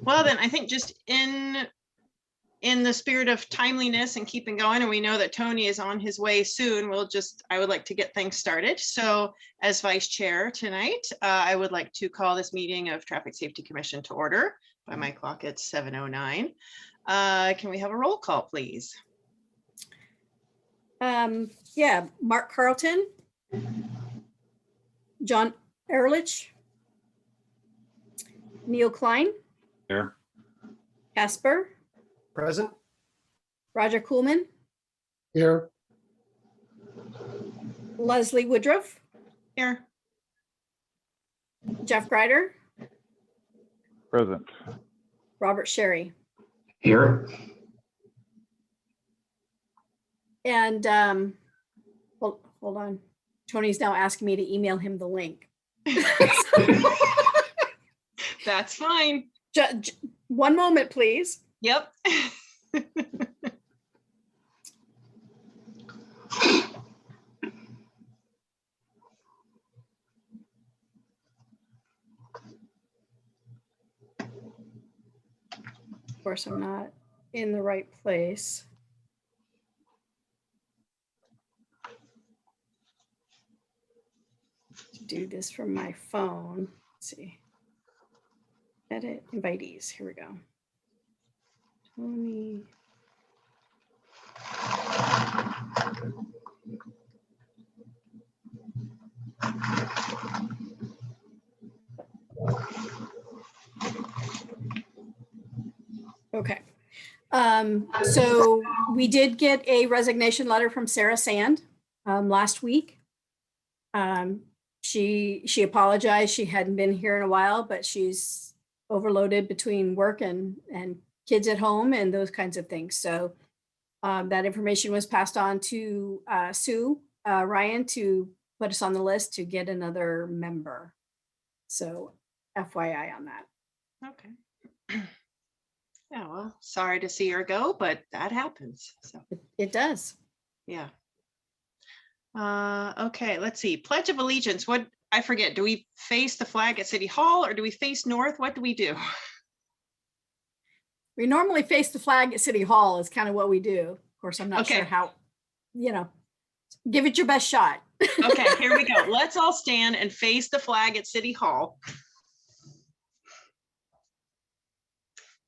Well, then I think just in the spirit of timeliness and keeping going, and we know that Tony is on his way soon, I would like to get things started. So as vice chair tonight, I would like to call this meeting of Traffic Safety Commission to order. By my clock, it's 7:09. Can we have a roll call, please? Yeah, Mark Carlton, John Ehrlich, Neil Klein, Here. Casper, Present. Roger Kuhlman, Here. Leslie Woodruff, Here. Jeff Greider, Present. Robert Sherry. Here. And hold on. Tony's now asking me to email him the link. That's fine. One moment, please. Yep. Of course, I'm not in the right place. To do this from my phone. Let's see. Edit invitees. Here we go. Tony. Okay. So we did get a resignation letter from Sarah Sand last week. She apologized. She hadn't been here in a while, but she's overloaded between work and kids at home and those kinds of things. So that information was passed on to Sue Ryan to put us on the list to get another member. So FYI on that. Okay. Yeah, well, sorry to see her go, but that happens. So It does. yeah. Okay, let's see. Pledge of Allegiance. What, I forget, do we face the flag at City Hall or do we face north? What do we do? We normally face the flag at City Hall is kind of what we do. Of course, I'm not Okay. sure how, give it your best shot. Okay, here we go. Let's all stand and face the flag at City Hall.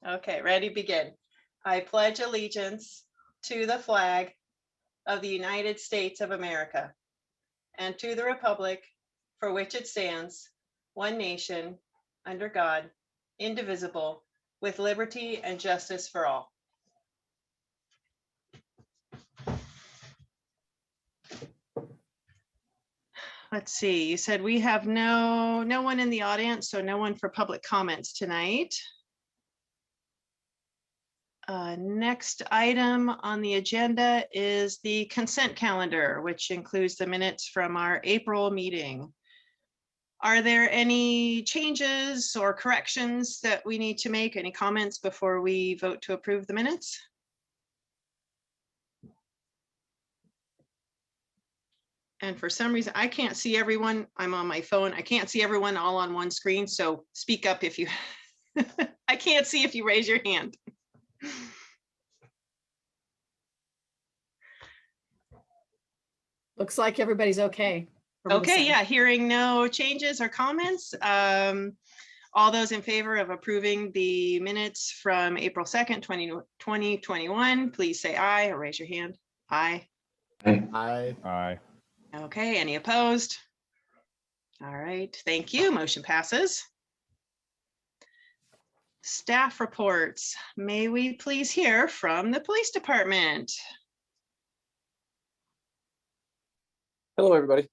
Okay, ready, begin. I pledge allegiance to the flag of the United States of America and to the republic for which it stands, one nation, under God, indivisible, with liberty and justice for all. Let's see, you said we have no one in the audience, so no one for public comments tonight. Next item on the agenda is the consent calendar, which includes the minutes from our April meeting. Are there any changes or corrections that we need to make? Any comments before we vote to approve the minutes? And for some reason, I can't see everyone. I'm on my phone. I can't see everyone all on one screen. So speak up if you, I can't see if you raise your hand. Looks like everybody's okay. Okay, yeah, hearing no changes or comments. All those in favor of approving the minutes from April 2nd, 2021, please say aye or raise your hand. Aye. Aye. Aye. Okay, any opposed? All right, thank you. Motion passes. Staff reports. May we please hear from the police department? Hello, everybody.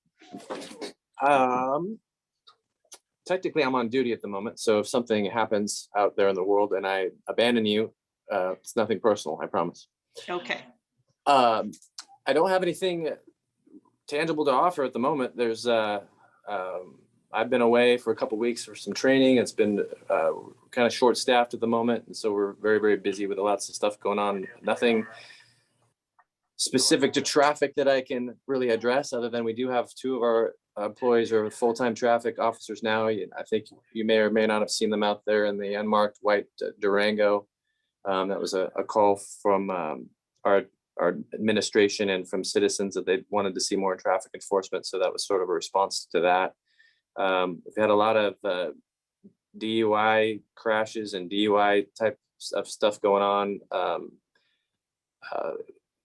Technically, I'm on duty at the moment, so if something happens out there in the world and I abandon you, it's nothing personal, I promise. Okay. I don't have anything tangible to offer at the moment. There's I've been away for a couple of weeks for some training. It's been kind of short-staffed at the moment, and so we're very, very busy with lots of stuff going on. Nothing specific to traffic that I can really address, other than we do have two of our employees are full-time traffic officers now. I think you may or may not have seen them out there in the unmarked white Durango. That was a call from our administration and from citizens that they wanted to see more traffic enforcement. So that was sort of a response to that. We've had a lot of DUI crashes and DUI type of stuff going on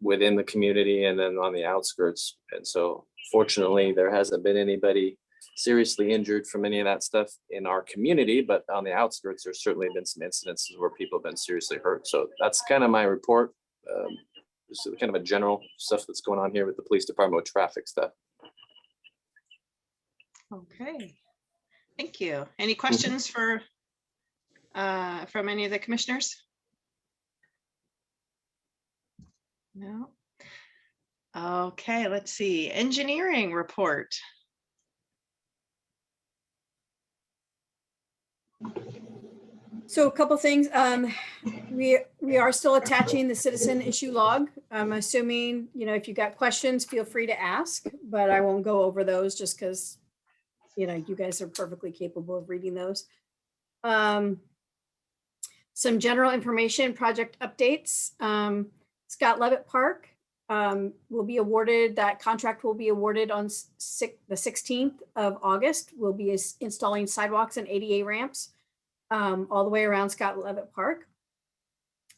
within the community and then on the outskirts. And so fortunately, there hasn't been anybody seriously injured from any of that stuff in our community, but on the outskirts, there's certainly been some incidences where people have been seriously hurt. So that's kind of my report. Just kind of a general stuff that's going on here with the police department with traffic stuff. Okay, thank you. Any questions for from any of the commissioners? No. Okay, let's see. Engineering report. So a couple things. We are still attaching the citizen issue log. I'm assuming, if you got questions, feel free to ask, but I won't go over those just because, you guys are perfectly capable of reading those. Some general information, project updates. Scott Levitt Park will be awarded, that contract will be awarded on the 16th of August. We'll be installing sidewalks and ADA ramps all the way around Scott Levitt Park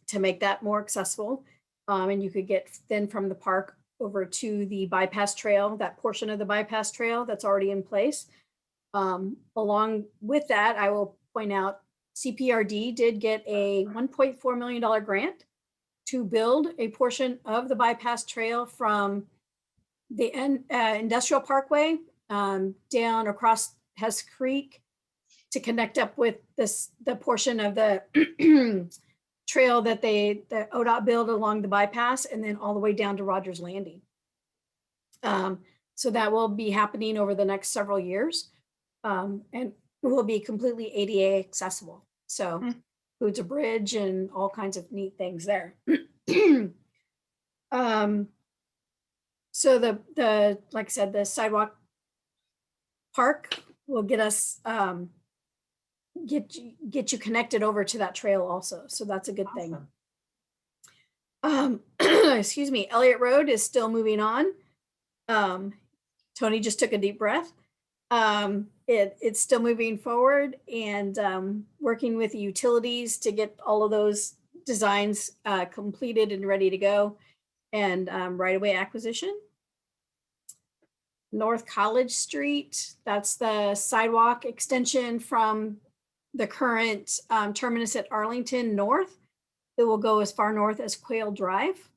to make that more accessible. And you could get then from the park over to the bypass trail, that portion of the bypass trail that's already in place. Along with that, I will point out CPRD did get a $1.4 million grant to build a portion of the bypass trail from the industrial parkway down across Hess Creek to connect up with the portion of the trail that the ODOT built along the bypass and then all the way down to Rogers Landing. So that will be happening over the next several years and will be completely ADA accessible. So includes a bridge and all kinds of neat things there. So the like I said, the sidewalk park will get us get you connected over to that trail also. So that's a good thing. Excuse me, Elliott Road is still moving on. Tony just took a deep breath. It's still moving forward and working with the utilities to get all of those designs completed and ready to go, and right-of-way acquisition. North College Street, that's the sidewalk extension from the current terminus at Arlington North. It will go as far north as Quail Drive.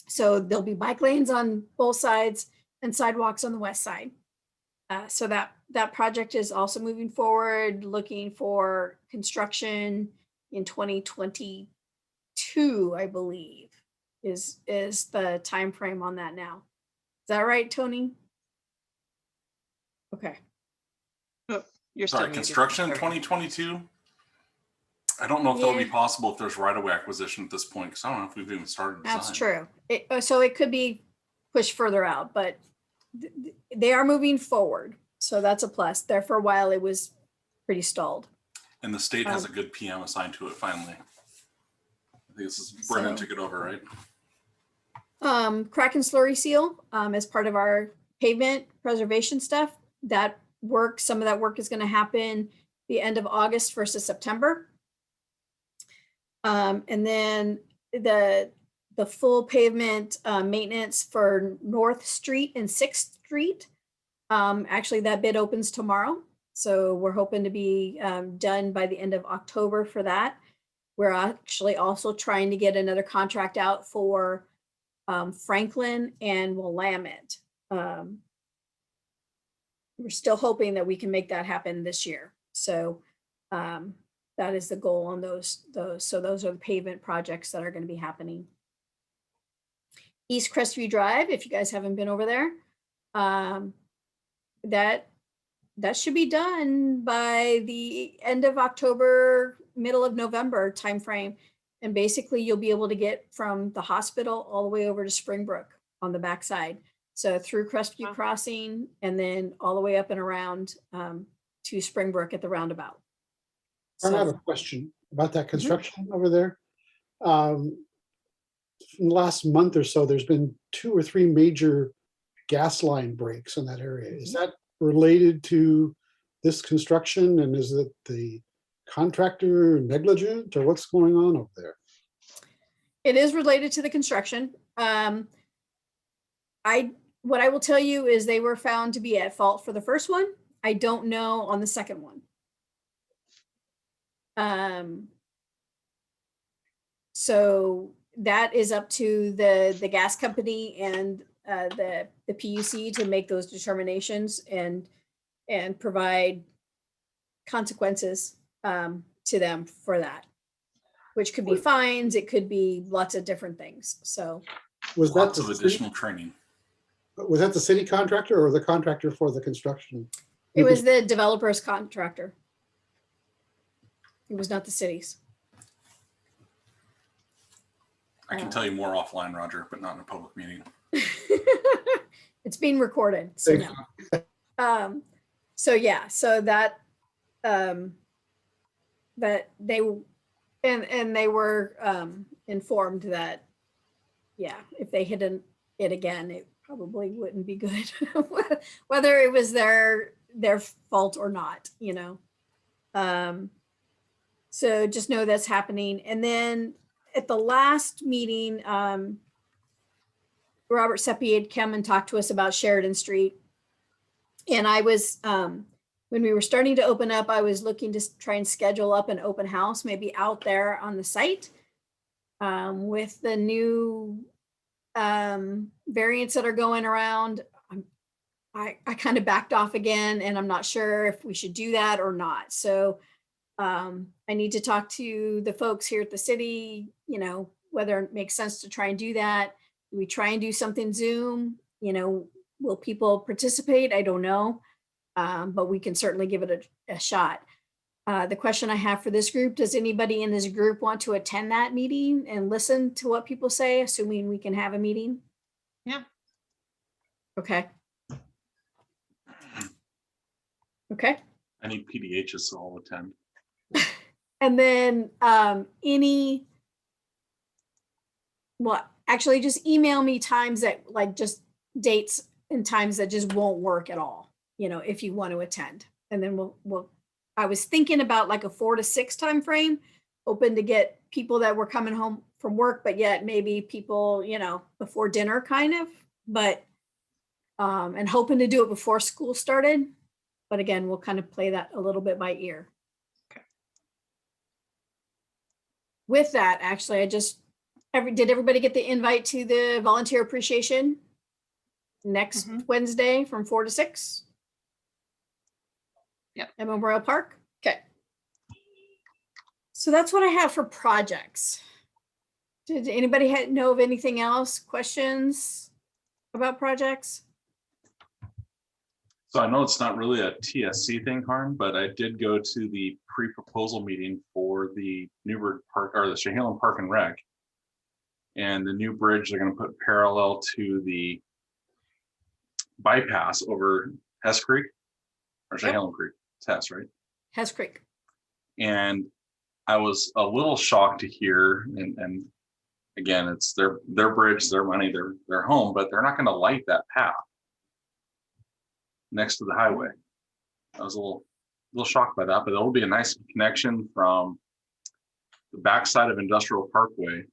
So there'll be bike lanes on both sides and sidewalks on the west side. So that project is also moving forward, looking for construction in 2022, I believe, is the time frame on that now. Is that right, Tony? Okay. Oh, you're Sorry, still construction in muted. 2022? I don't know if that'll be possible if there's right-of-way acquisition at this point, because I don't know if we've even started design. That's true. So it could be pushed further out, but they are moving forward. So that's a plus. There for a while, it was pretty stalled. And the state has a good PM assigned to it finally. I think this is Brennan took it over, right? Crack and slurry seal as part of our pavement preservation stuff. That work, some of that work is going to happen the end of August, 1st of September. And then the full pavement maintenance for North Street and 6th Street. Actually, that bid opens tomorrow. So we're hoping to be done by the end of October for that. We're actually also trying to get another contract out for Franklin and Willamette. We're still hoping that we can make that happen this year. So that is the goal on those. So those are the pavement projects that are going to be happening. East Crestview Drive, if you guys haven't been over there, that should be done by the end of October, middle of November timeframe. And basically you'll be able to get from the hospital all the way over to Springbrook on the backside. So through Crestview Wow. Crossing and then all the way up and around to Springbrook at the roundabout. I have a So, question about that construction over there. In the last month or so, there's been 2 or 3 major gas line breaks in that area. Is that related to this construction, and is it the contractor negligent, or what's going on over there? it is related to the construction. What I will tell you is they were found to be at fault for the first one. I don't know on the second one. So that is up to the gas company and the PUC to make those determinations and provide consequences to them for that, which could be fines, it could be lots of different things. So Was that Lots the of city, additional training. was that the city contractor or the contractor for the construction? it was the developer's contractor. It was not the city's. I can tell you more offline, Roger, but not in a public meeting. It's being recorded. So, no. So yeah, so that that they and they were informed that yeah, if they hit it again, it probably wouldn't be good, whether it was their fault or not, you know. So just know that's happening. And then at the last meeting, Robert Seppi had come and talked to us about Sheridan Street. And I was, when we were starting to open up, I was looking to try and schedule up an open house, maybe out there on the site. With the new variants that are going around, I kind of backed off again, and I'm not sure if we should do that or not. So I need to talk to the folks here at the city, you know, whether it makes sense to try and do that. Do we try and do something Zoom? You know, will people participate? I don't know, but we can certainly give it a shot. The question I have for this group, does anybody in this group want to attend that meeting and listen to what people say, assuming we can have a meeting? Yeah. Okay. Okay. I need PDHs, so I'll attend. And then well, actually just email me times that like just dates and times that just won't work at all, you know, if you want to attend. And then we'll I was thinking about like a 4 to 6 time frame, open to get people that were coming home from work, but yet maybe people, you know, before dinner kind of, but and hoping to do it before school started. But again, we'll kind of play that a little bit by ear. With that, actually, I just, did everybody get the invite to the volunteer appreciation next Wednesday from 4 to 6? Yep. At Memorial Park? Okay. So that's what I have for projects. Did anybody know of anything else? Questions about projects? So I know it's not really a TSC thing, Harm, but I did go to the pre-proposal meeting for the Newberg Park or the Chehalen Park and Rec. And the new bridge they're going to put parallel to the bypass over Hess Creek or Chehalen Creek. It's Hess, right? Hess Creek. And I was a little shocked to hear, and again, it's their bridge, their money, their home, but they're not going to light that path next to the highway. I was a little shocked by that, but it'll be a nice connection from the backside of Industrial Parkway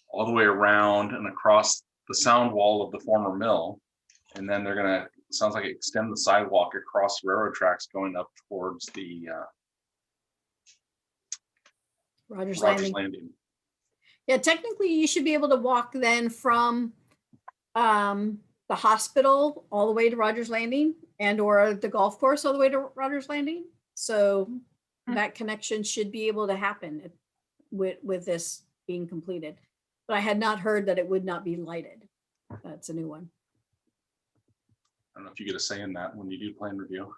all the way around and across the sound wall of the former mill. And then they're gonna, sounds like, extend the sidewalk across railroad tracks going up towards the Rogers Rogers Landing. Landing. Yeah, technically you should be able to walk then from the hospital all the way to Rogers Landing and or the golf course all the way to Rogers Landing. So that connection should be able to happen with this being completed. But I had not heard that it would not be lighted. That's a new one. I don't know if you get a say in that when you do plan review.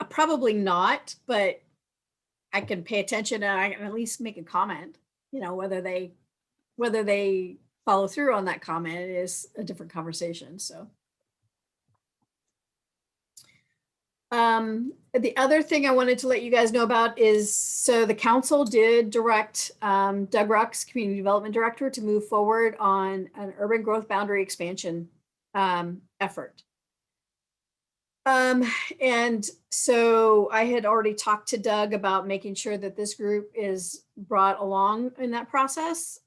Probably not, but I can pay attention and I can at least make a comment, you know, whether they follow through on that comment, it is a different conversation, so. The other thing I wanted to let you guys know about is, so the council did direct Doug Rucks, Community Development Director, to move forward on an urban growth boundary expansion effort. And so I had already talked to Doug about making sure that this group is brought along in that process,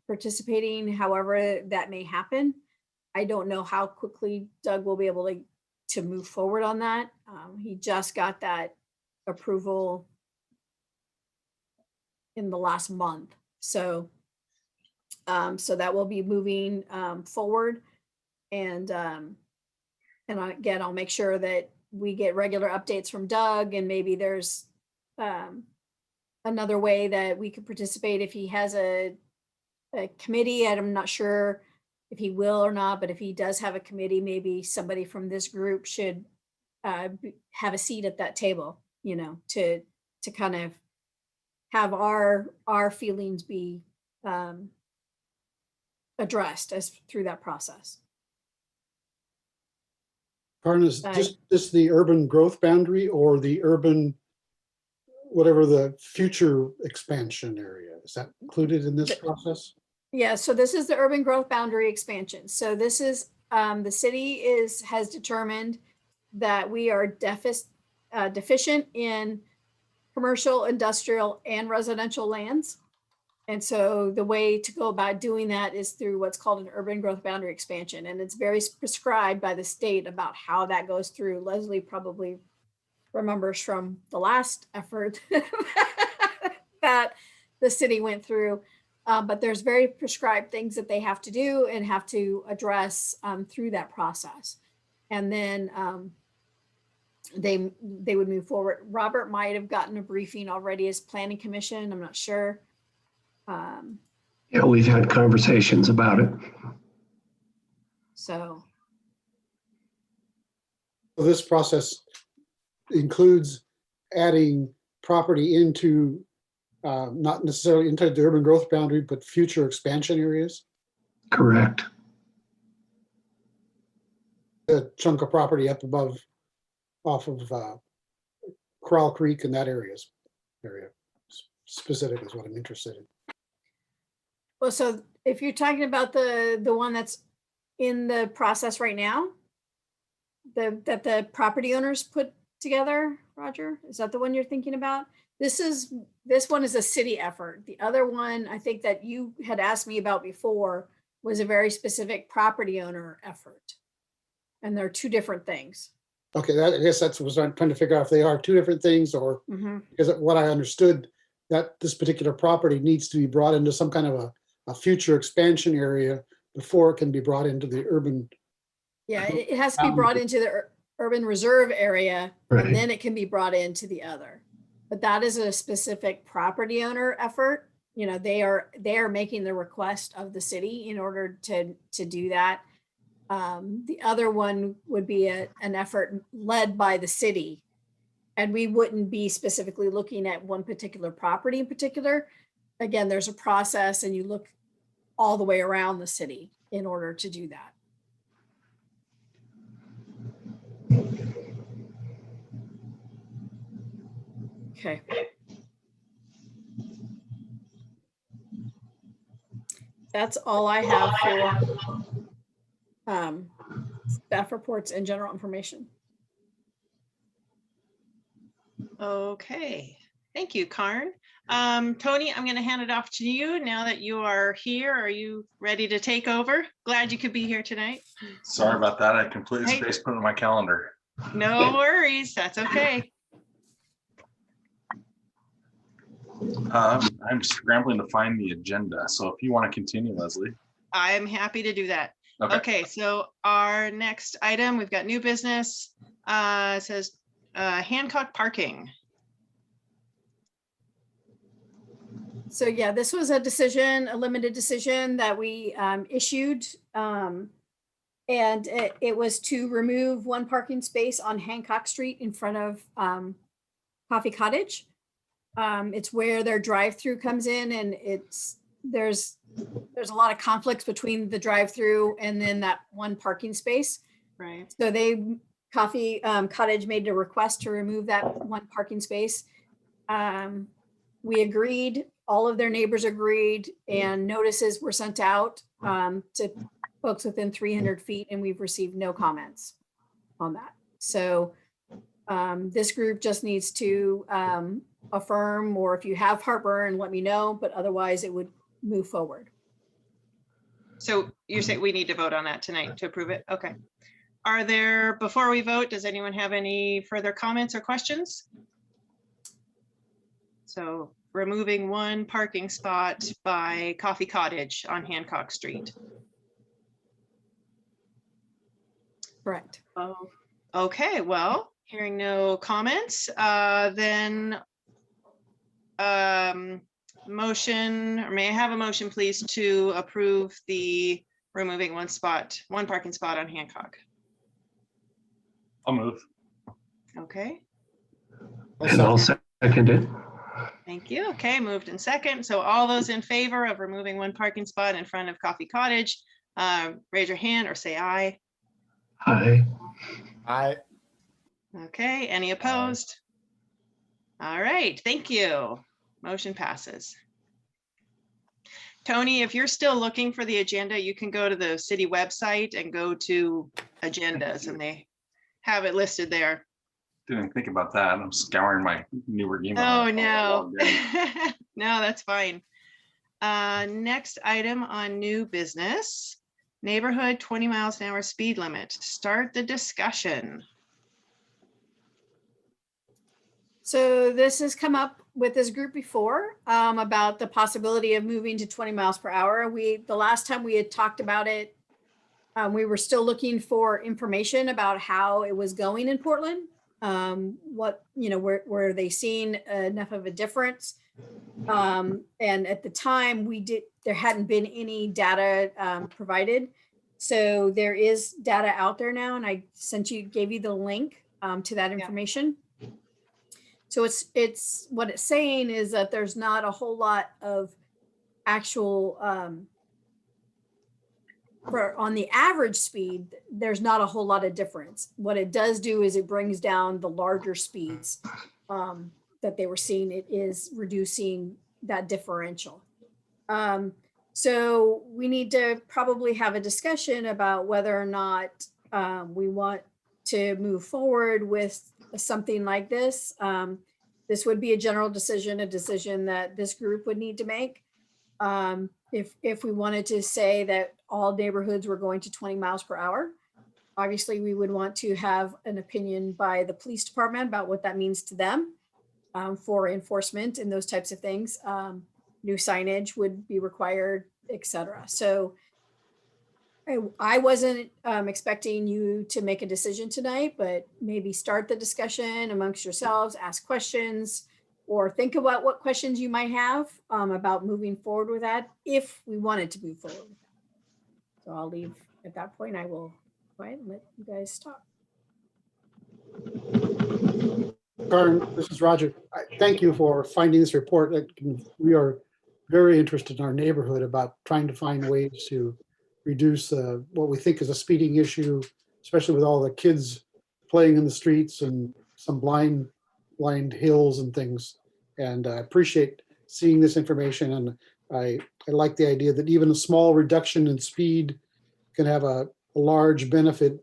participating however that may happen. I don't know how quickly Doug will be able to move forward on that. He just got that approval in the last month. So, so that will be moving forward. And again, I'll make sure that we get regular updates from Doug, and maybe there's another way that we could participate if he has a committee. I'm not sure if he will or not, but if he does have a committee, maybe somebody from this group should have a seat at that table, you know, to kind of have our feelings be addressed as through that process. Karen, is this the urban growth boundary or the urban, whatever the future expansion area? Is that included in this process? Yeah, so this is the urban growth boundary expansion. So this is, the city has determined that we are deficient in commercial, industrial, and residential lands. And so the way to go about doing that is through what's called an urban growth boundary expansion. And it's very prescribed by the state about how that goes through. Leslie probably remembers from the last effort that the city went through. But there's very prescribed things that they have to do and have to address through that process. And then they would move forward. Robert might have gotten a briefing already as planning commission. I'm not sure. Yeah, we've had conversations about it. So This process includes adding property into, not necessarily into the urban growth boundary, but future expansion areas. Correct. A chunk of property up above, off of Corral Creek and that area specific is what I'm interested in. well, so if you're talking about the one that's in the process right now, that the property owners put together, Roger, is that the one you're thinking about? This one is a city effort. The other one, I think that you had asked me about before, was a very specific property owner effort. And they're two different things. Okay, I guess that's what I'm trying to figure out, if they are two different things, or because what I understood, that this particular property needs to be brought into some kind of a future expansion area before it can be brought into the urban. Yeah, it has to be brought into the urban reserve area, Right. and then it can be brought into the other. But that is a specific property owner effort. You know, they are making the request of the city in order to do that. The other one would be an effort led by the city. And we wouldn't be specifically looking at one particular property in particular. Again, there's a process and you look all the way around the city in order to do that. Okay. That's all I have for staff reports and general information. Okay, thank you, Karn. Tony, I'm going to hand it off to you now that you are here. Are you ready to take over? Glad you could be here tonight. Sorry about that. I completely Hey. spaced put it on my calendar. No worries, that's okay. I'm scrambling to find the agenda. So if you want to continue, Leslie. I'm happy to do that. Okay. Okay, so our next item, we've got new business. It says Hancock parking. So yeah, this was a decision, a limited decision that we issued. And it was to remove one parking space on Hancock Street in front of Coffee Cottage. It's where their drive-through comes in, and there's a lot of conflicts between the drive-through and then that one parking space. Right. So Coffee Cottage made a request to remove that one parking space. We agreed, all of their neighbors agreed, and notices were sent out to folks within 300 feet, and we've received no comments on that. So this group just needs to affirm, or if you have heartburn, let me know, but otherwise it would move forward. So you're saying we need to vote on that tonight to approve it? Okay. Are there, before we vote, does anyone have any further comments or questions? So removing one parking spot by Coffee Cottage on Hancock Street. Correct. Oh, okay, well, hearing no comments, then motion, or may I have a motion, please, to approve the removing one parking spot on Hancock? I'll move. Okay, And I'll second it. thank you. Okay, moved in second. So all those in favor of removing one parking spot in front of Coffee Cottage, raise your hand or say aye. Aye. I Okay, any opposed? All right, thank you. Motion passes. Tony, if you're still looking for the agenda, you can go to the city website and go to agendas, and they have it listed there. Didn't think about that. I'm scouring my Newberg email. Oh, no. No, that's fine. Next item on new business, neighborhood 20 miles an hour speed limit. Start the discussion. So this has come up with this group before about the possibility of moving to 20 miles per hour. The last time we had talked about it, we were still looking for information about how it was going in Portland. Were they seeing enough of a difference? And at the time there hadn't been any data provided. So there is data out there now, and I gave you the link to that information. So it's what it's saying is that there's not a whole lot of actual on the average speed, there's not a whole lot of difference. What it does do is it brings down the larger speeds that they were seeing. It is reducing that differential. So we need to probably have a discussion about whether or not we want to move forward with something like this. This would be a general decision, a decision that this group would need to make. If we wanted to say that all neighborhoods were going to 20 miles per hour, obviously we would want to have an opinion by the police department about what that means to them for enforcement and those types of things. New signage would be required, etc. So I wasn't expecting you to make a decision tonight, but maybe start the discussion amongst yourselves, ask questions, or think about what questions you might have about moving forward with that if we wanted to move forward with that. So I'll leave at that point. I will go ahead and let you guys talk. Karen, this is Roger. Thank you for finding this report. We are very interested in our neighborhood about trying to find ways to reduce what we think is a speeding issue, especially with all the kids playing in the streets and some blind hills and things. And I appreciate seeing this information. And I like the idea that even a small reduction in speed can have a large benefits,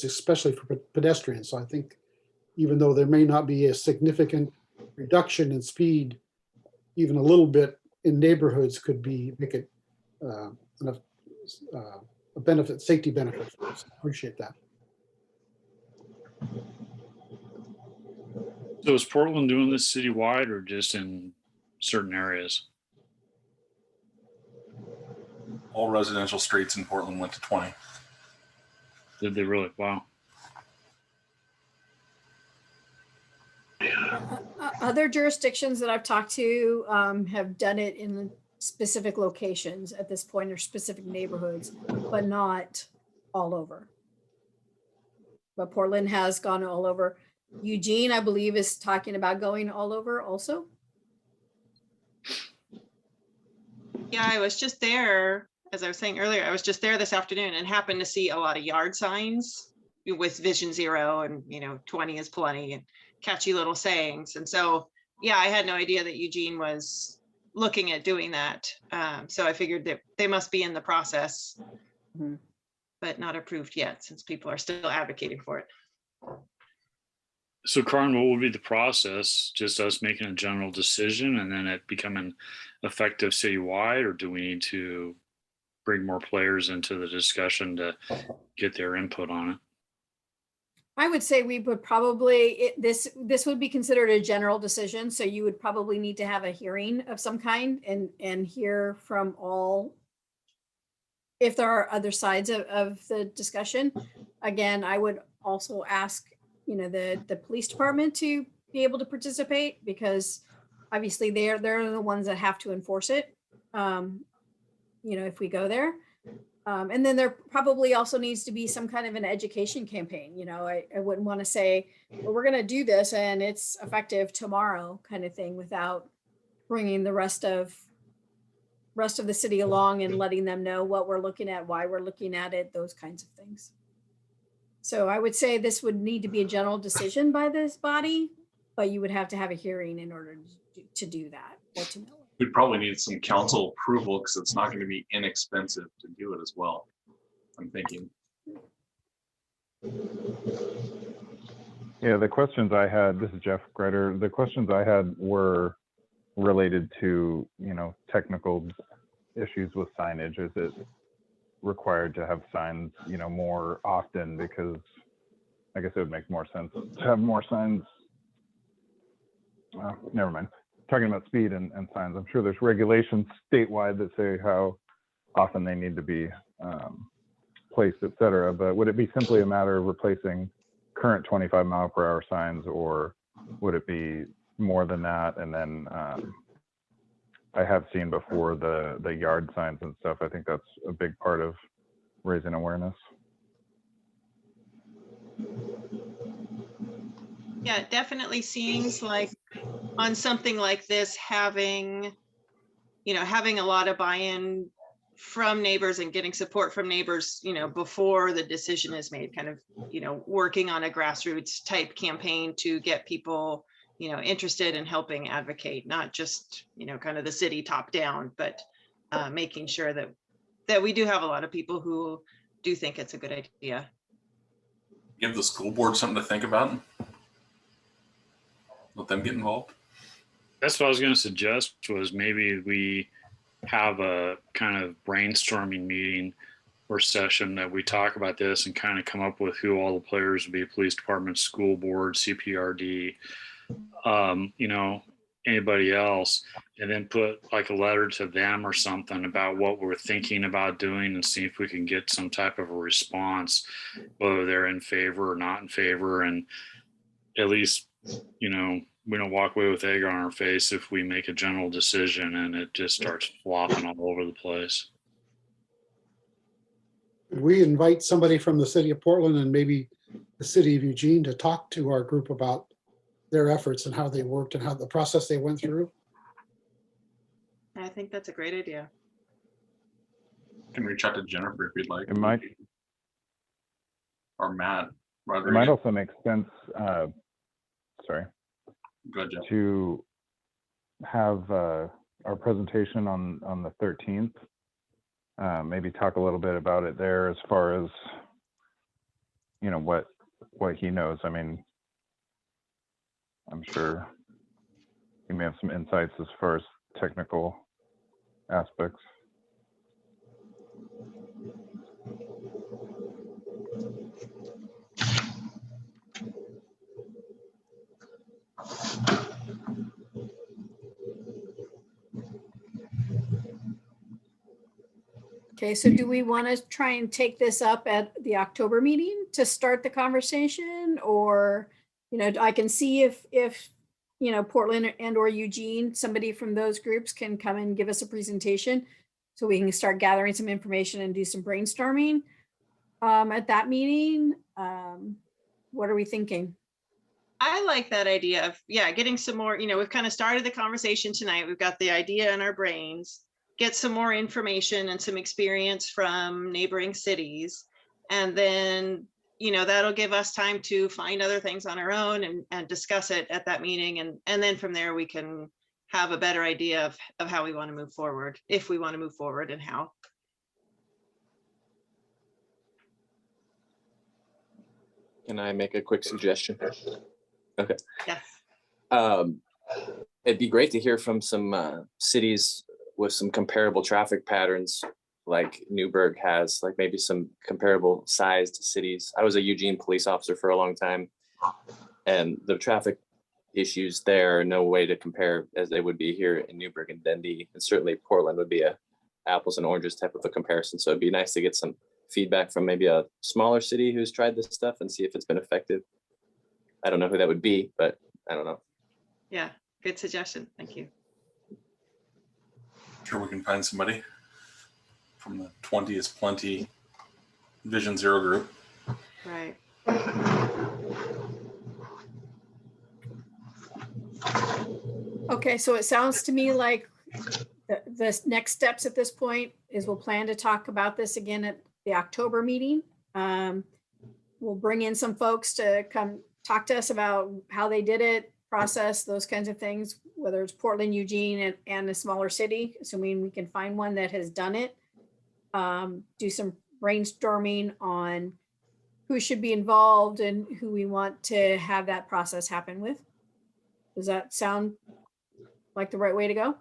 especially for pedestrians. So I think even though there may not be a significant reduction in speed, even a little bit in neighborhoods could make it a benefit, safety benefit for us. Appreciate that. So is Portland doing this citywide or just in certain areas? All residential streets in Portland went to 20. Did they really? Wow. Other jurisdictions that I've talked to have done it in specific locations at this point, or specific neighborhoods, but not all over. But Portland has gone all over. Eugene, I believe, is talking about going all over also. Yeah, I was just there, as I was saying earlier, I was just there this afternoon and happened to see a lot of yard signs with Vision Zero and, 20 is plenty and catchy little sayings. And so, yeah, I had no idea that Eugene was looking at doing that. So I figured that they must be in the process, Mhm. but not approved yet since people are still advocating for it. So Karan, what would be the process? Just us making a general decision and then it becoming effective citywide, or do we need to bring more players into the discussion to get their input on it? I would say we would probably, this would be considered a general decision, so you would probably need to have a hearing of some kind and hear from all, if there are other sides of the discussion. Again, I would also ask, the police department to be able to participate, because obviously they're the ones that have to enforce it. If we go there. And then there probably also needs to be some kind of an education campaign. I wouldn't want to say, well, we're going to do this and it's effective tomorrow kind of thing, without bringing the rest of the city along and letting them know what we're looking at, why we're looking at it, those kinds of things. So I would say this would need to be a general decision by this body, but you would have to have a hearing in order to do that ultimately. We'd probably need some council approval because it's not going to be inexpensive to do it as well, I'm thinking. Yeah, the questions I had, this is Jeff Greider, the questions I had were related to, technical issues with signage. Is it required to have signs, more often? Because I guess it would make more sense to have more signs. Never mind. Talking about speed and signs, I'm sure there's regulations statewide that say how often they need to be placed, et cetera. But would it be simply a matter of replacing current 25-mile-per-hour signs, or would it be more than that? And then I have seen before the yard signs and stuff. I think that's a big part of raising awareness. Yeah, it definitely seems like on something like this, having a lot of buy-in from neighbors and getting support from neighbors, before the decision is made, kind of, working on a grassroots type campaign to get people, interested in helping advocate, not just, kind of the city top down, but making sure that we do have a lot of people who do think it's a good idea. Give the school board something to think about. Let them get involved. That's what I was going to suggest, was maybe we have a kind of brainstorming meeting or session that we talk about this and kind of come up with who all the players would be: police department, school board, CPRD, anybody else, and then put like a letter to them or something about what we're thinking about doing, and see if we can get some type of a response, whether they're in favor or not in favor. And at least, we don't walk away with egg on our face if we make a general decision and it just starts flopping all over the place. We invite somebody from the city of Portland and maybe the city of Eugene to talk to our group about their efforts and how they worked and how the process they went through. I think that's a great idea. Can reach out to Jennifer if you'd like. It might Or Matt. It might also make sense. Sorry. Go ahead, Jeff. To have our presentation on the 13th, maybe talk a little bit about it there, as far as what he knows. I mean, I'm sure he may have some insights as far as technical aspects. Okay, so do we want to try and take this up at the October meeting to start the conversation? Or, I can see if Portland and or Eugene, somebody from those groups can come and give us a presentation so we can start gathering some information and do some brainstorming at that meeting. What are we thinking? I like that idea of, getting some more, we've kind of started the conversation tonight. We've got the idea in our brains, get some more information and some experience from neighboring cities. And then, that'll give us time to find other things on our own and discuss it at that meeting. And then from there, we can have a better idea of how we want to move forward, if we want to move forward and how. Can I make a quick suggestion? Okay. Yes. It'd be great to hear from some cities with some comparable traffic patterns like Newberg has, like maybe some comparable sized cities. I was a Eugene police officer for a long time, and the traffic issues there are no way to compare as they would be here in Newberg and Dundee. And certainly Portland would be a apples and oranges type of a comparison. So it'd be nice to get some feedback from maybe a smaller city who's tried this stuff and see if it's been effective. I don't know who that would be, but I don't know. Yeah, good suggestion. Thank you. Sure, we can find somebody from the 20 is plenty Vision Zero group. Right. Okay, so it sounds to me like the next steps at this point is we'll plan to talk about this again at the October meeting. We'll bring in some folks to come talk to us about how they did it, process, those kinds of things, whether it's Portland, Eugene, and a smaller city, assuming we can find one that has done it. Do some brainstorming on who should be involved and who we want to have that process happen with. Does that sound like the right way to go?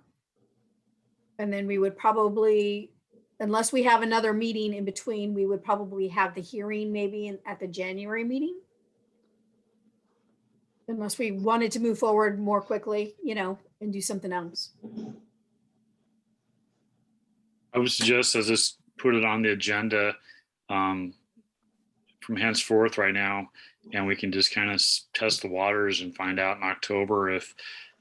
And then we would probably, unless we have another meeting in between, we would probably have the hearing maybe at the January meeting. Unless we wanted to move forward more quickly, and do something else. I would suggest I just put it on the agenda from henceforth right now, and we can just kind of test the waters and find out in October if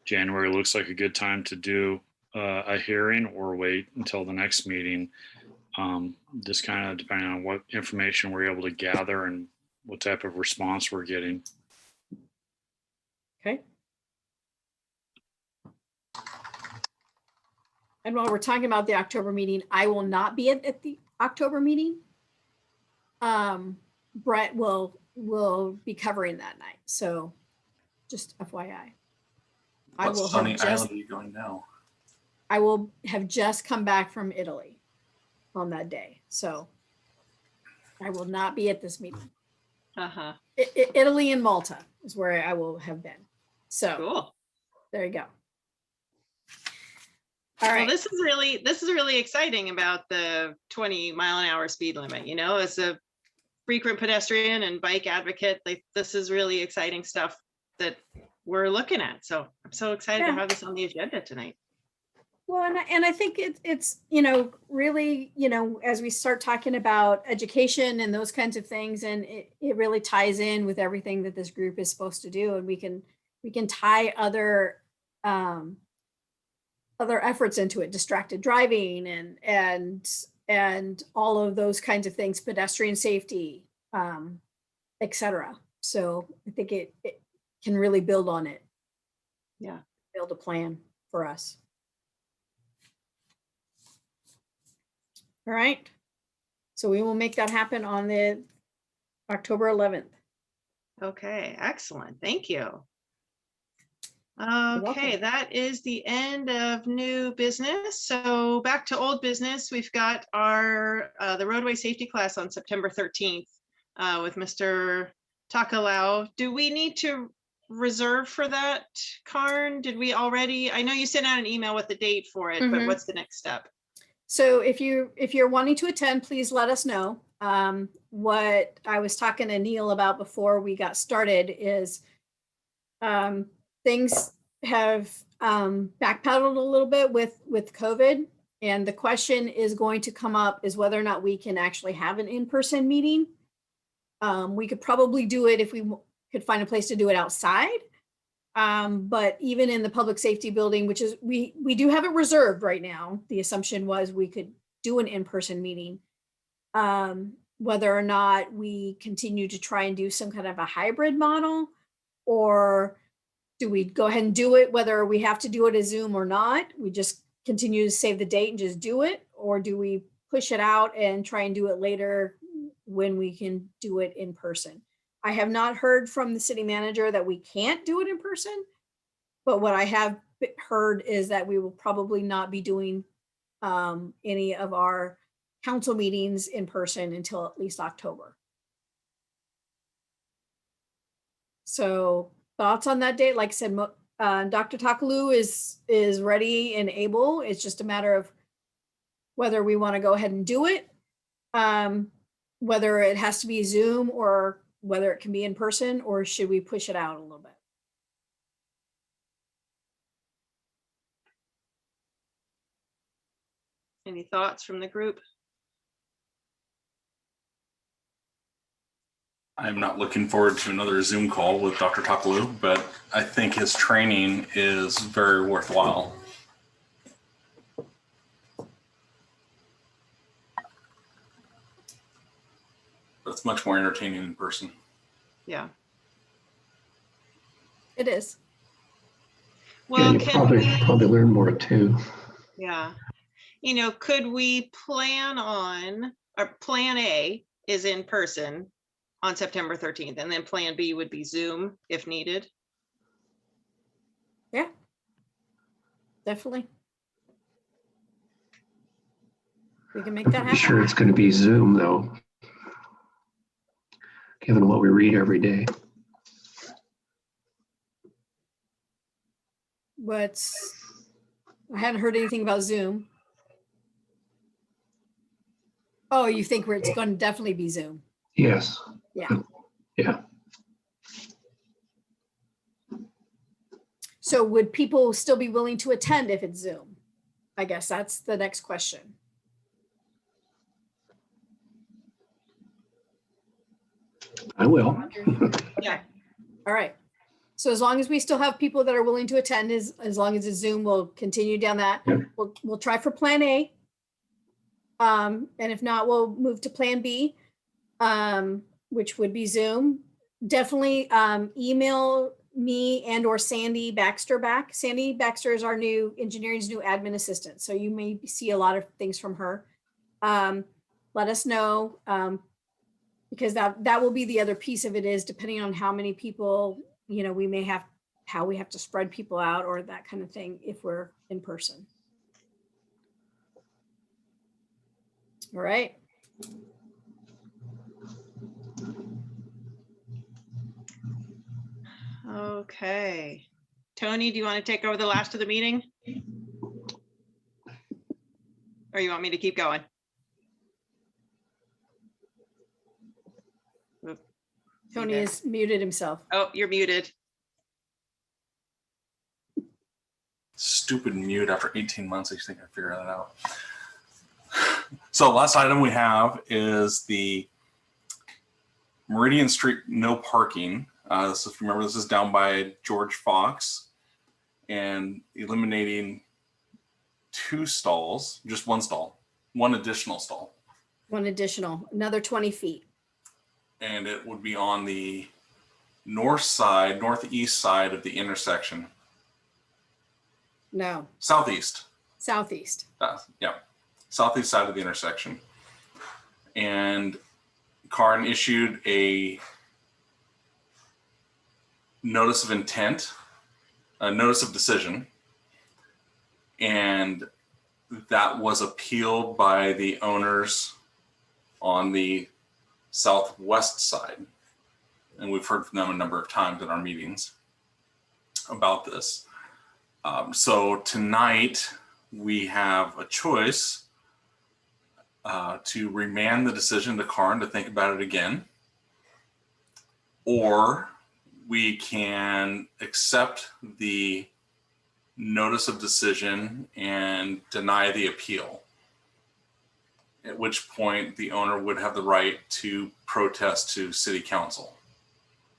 January looks like a good time to do a hearing or wait until the next meeting. Just kind of depending on what information we're able to gather and what type of response we're getting. Okay. And while we're talking about the October meeting, I will not be at the October meeting. Brett will be covering that night. So just FYI. What sunny island are you going now? I will have just come back from Italy on that day. So I will not be at this meeting. Uh-huh. Italy and Malta is where I will have been. So Cool. there you go. All right. Well, this is really exciting about the 20-mile-an-hour speed limit. As a frequent pedestrian and bike advocate, this is really exciting stuff that we're looking at. So I'm so excited to have this on the agenda tonight. Well, and I think it's really, as we start talking about education and those kinds of things, and it really ties in with everything that this group is supposed to do, and we can tie other efforts into it, distracted driving and all of those kinds of things, pedestrian safety, etc. So I think it can really build on it. Yeah. Build a plan for us. All right. So we will make that happen on the October 11th. Okay, excellent. Thank you. welcome. Okay, that is the end of new business. So back to old business. We've got our the roadway safety class on September 13th with Mr. Takalau. Do we need to reserve for that, Karn? Did we already? I know you sent out an email with the date for it, but what's the next step? So if you're wanting to attend, please let us know. What I was talking to Neil about before we got started is things have backpedaled a little bit with COVID, and the question is going to come up is whether or not we can actually have an in-person meeting. We could probably do it if we could find a place to do it outside. But even in the public safety building, which is, we do have it reserved right now. The assumption was we could do an in-person meeting. Whether or not we continue to try and do some kind of a hybrid model, or do we go ahead and do it, whether we have to do it as Zoom or not, we just continue to save the date and just do it? Or do we push it out and try and do it later when we can do it in person? I have not heard from the city manager that we can't do it in person, but what I have heard is that we will probably not be doing any of our council meetings in person until at least October. So thoughts on that date? Like I said, Dr. Takalu is ready and able. It's just a matter of whether we want to go ahead and do it, whether it has to be Zoom or whether it can be in person, or should we push it out a little bit? Any thoughts from the group? I'm not looking forward to another Zoom call with Dr. Takalu, but I think his training is very worthwhile. But it's much more entertaining in person. Yeah. It is. Well, you can we, probably learn more too. yeah. You know, could we plan on, or plan A is in person on September 13th, and then plan B would be Zoom if needed? Yeah. Definitely. We can make I'm that pretty happen. sure it's going to be Zoom though, given what we read every day. I hadn't heard anything about Zoom. Oh, you think it's going to definitely be Zoom? Yes. Yeah. Yeah. So would people still be willing to attend if it's Zoom? I guess that's the next question. I will. Okay. All right. So as long as we still have people that are willing to attend, as long as it's Zoom, we'll continue down that. Yep. We'll try for plan A. And if not, we'll move to plan B, which would be Zoom. Definitely email me and or Sandy Baxter back. Sandy Baxter is our new engineering's new admin assistant. So you may see a lot of things from her. Let us know, because that will be the other piece of it, is depending on how many people, you know, we may have, how we have to spread people out or that kind of thing if we're in person. All right. Okay. Tony, do you want to take over the last of the meeting? Or you want me to keep going? Tony has muted himself. Oh, you're muted. Stupid mute after 18 months. I think I figured that out. So last item we have is the Meridian Street no parking. So if you remember, this is down by George Fox, and eliminating 2 stalls, just 1 stall, 1 additional stall. 1 additional, another 20 feet. And it would be on the northeast side of the intersection. No, Southeast. southeast. Yeah, southeast side of the intersection. And Karin issued a notice of intent, a notice of decision, and that was appealed by the owners on the southwest side. And we've heard from them a number of times in our meetings about this. So tonight we have a choice to remand the decision to Karin to think about it again, or we can accept the notice of decision and deny the appeal, at which point the owner would have the right to protest to city council.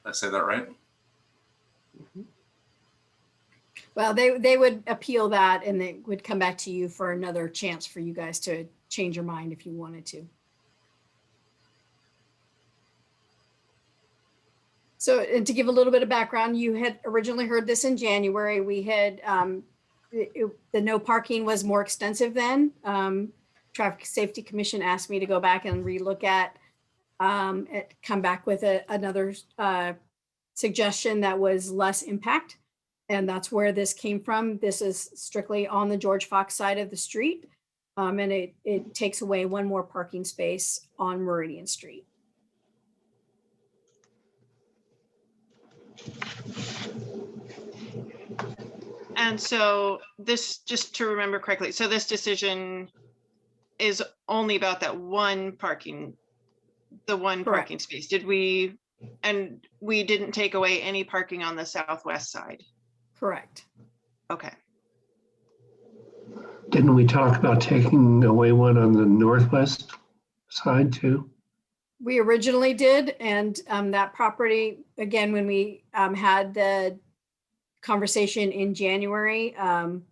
Did I say that right? Well, they would appeal that and they would come back to you for another chance for you guys to change your mind if you wanted to. So, and to give a little bit of background, you had originally heard this in January. We had the no parking was more extensive then. Traffic Safety Commission asked me to go back and relook at, come back with another suggestion that was less impact. And that's where this came from. This is strictly on the George Fox side of the street. And it takes away one more parking space on Meridian Street. And so this, just to remember correctly, so this decision is only about that one parking, the one Correct. parking space. And we didn't take away any parking on the southwest side. Correct. Okay. Didn't we talk about taking away one on the northwest side too? We originally did, and that property, again, when we had the conversation in January, I think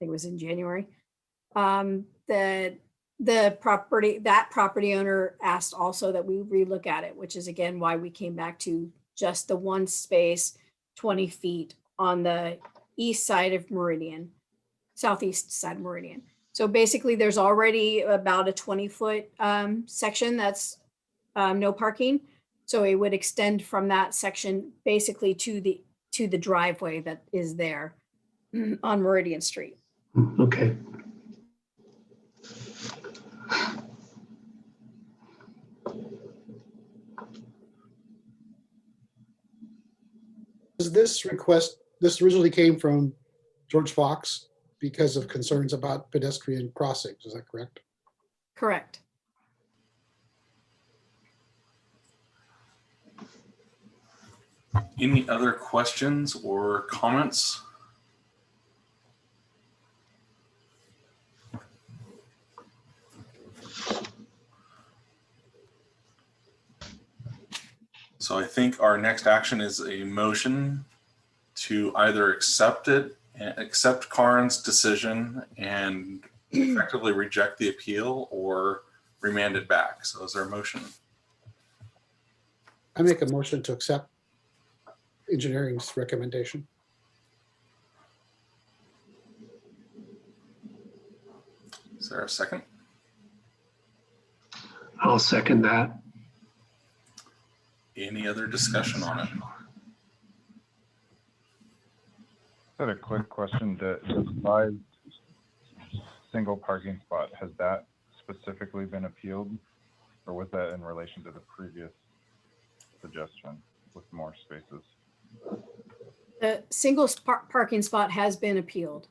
it was in January, that property owner asked also that we relook at it, which is again why we came back to just the one space, 20 feet on the east side of Meridian, southeast side of Meridian. So basically there's already about a 20-foot section that's no parking. So it would extend from that section basically to the driveway that is there on Meridian Street. Okay. This request, this originally came from George Fox because of concerns about pedestrian crossings, is that correct? Correct. Any other questions or comments? So I think our next action is a motion to either accept Karin's decision and effectively reject the appeal or remand it back. So is there a motion? I make a motion to accept engineering's recommendation. Is there a second? I'll second that. Any other discussion on it? I had a quick question. The revised single parking spot, has that specifically been appealed, or was that in relation to the previous suggestion with more spaces? The single parking spot has been appealed.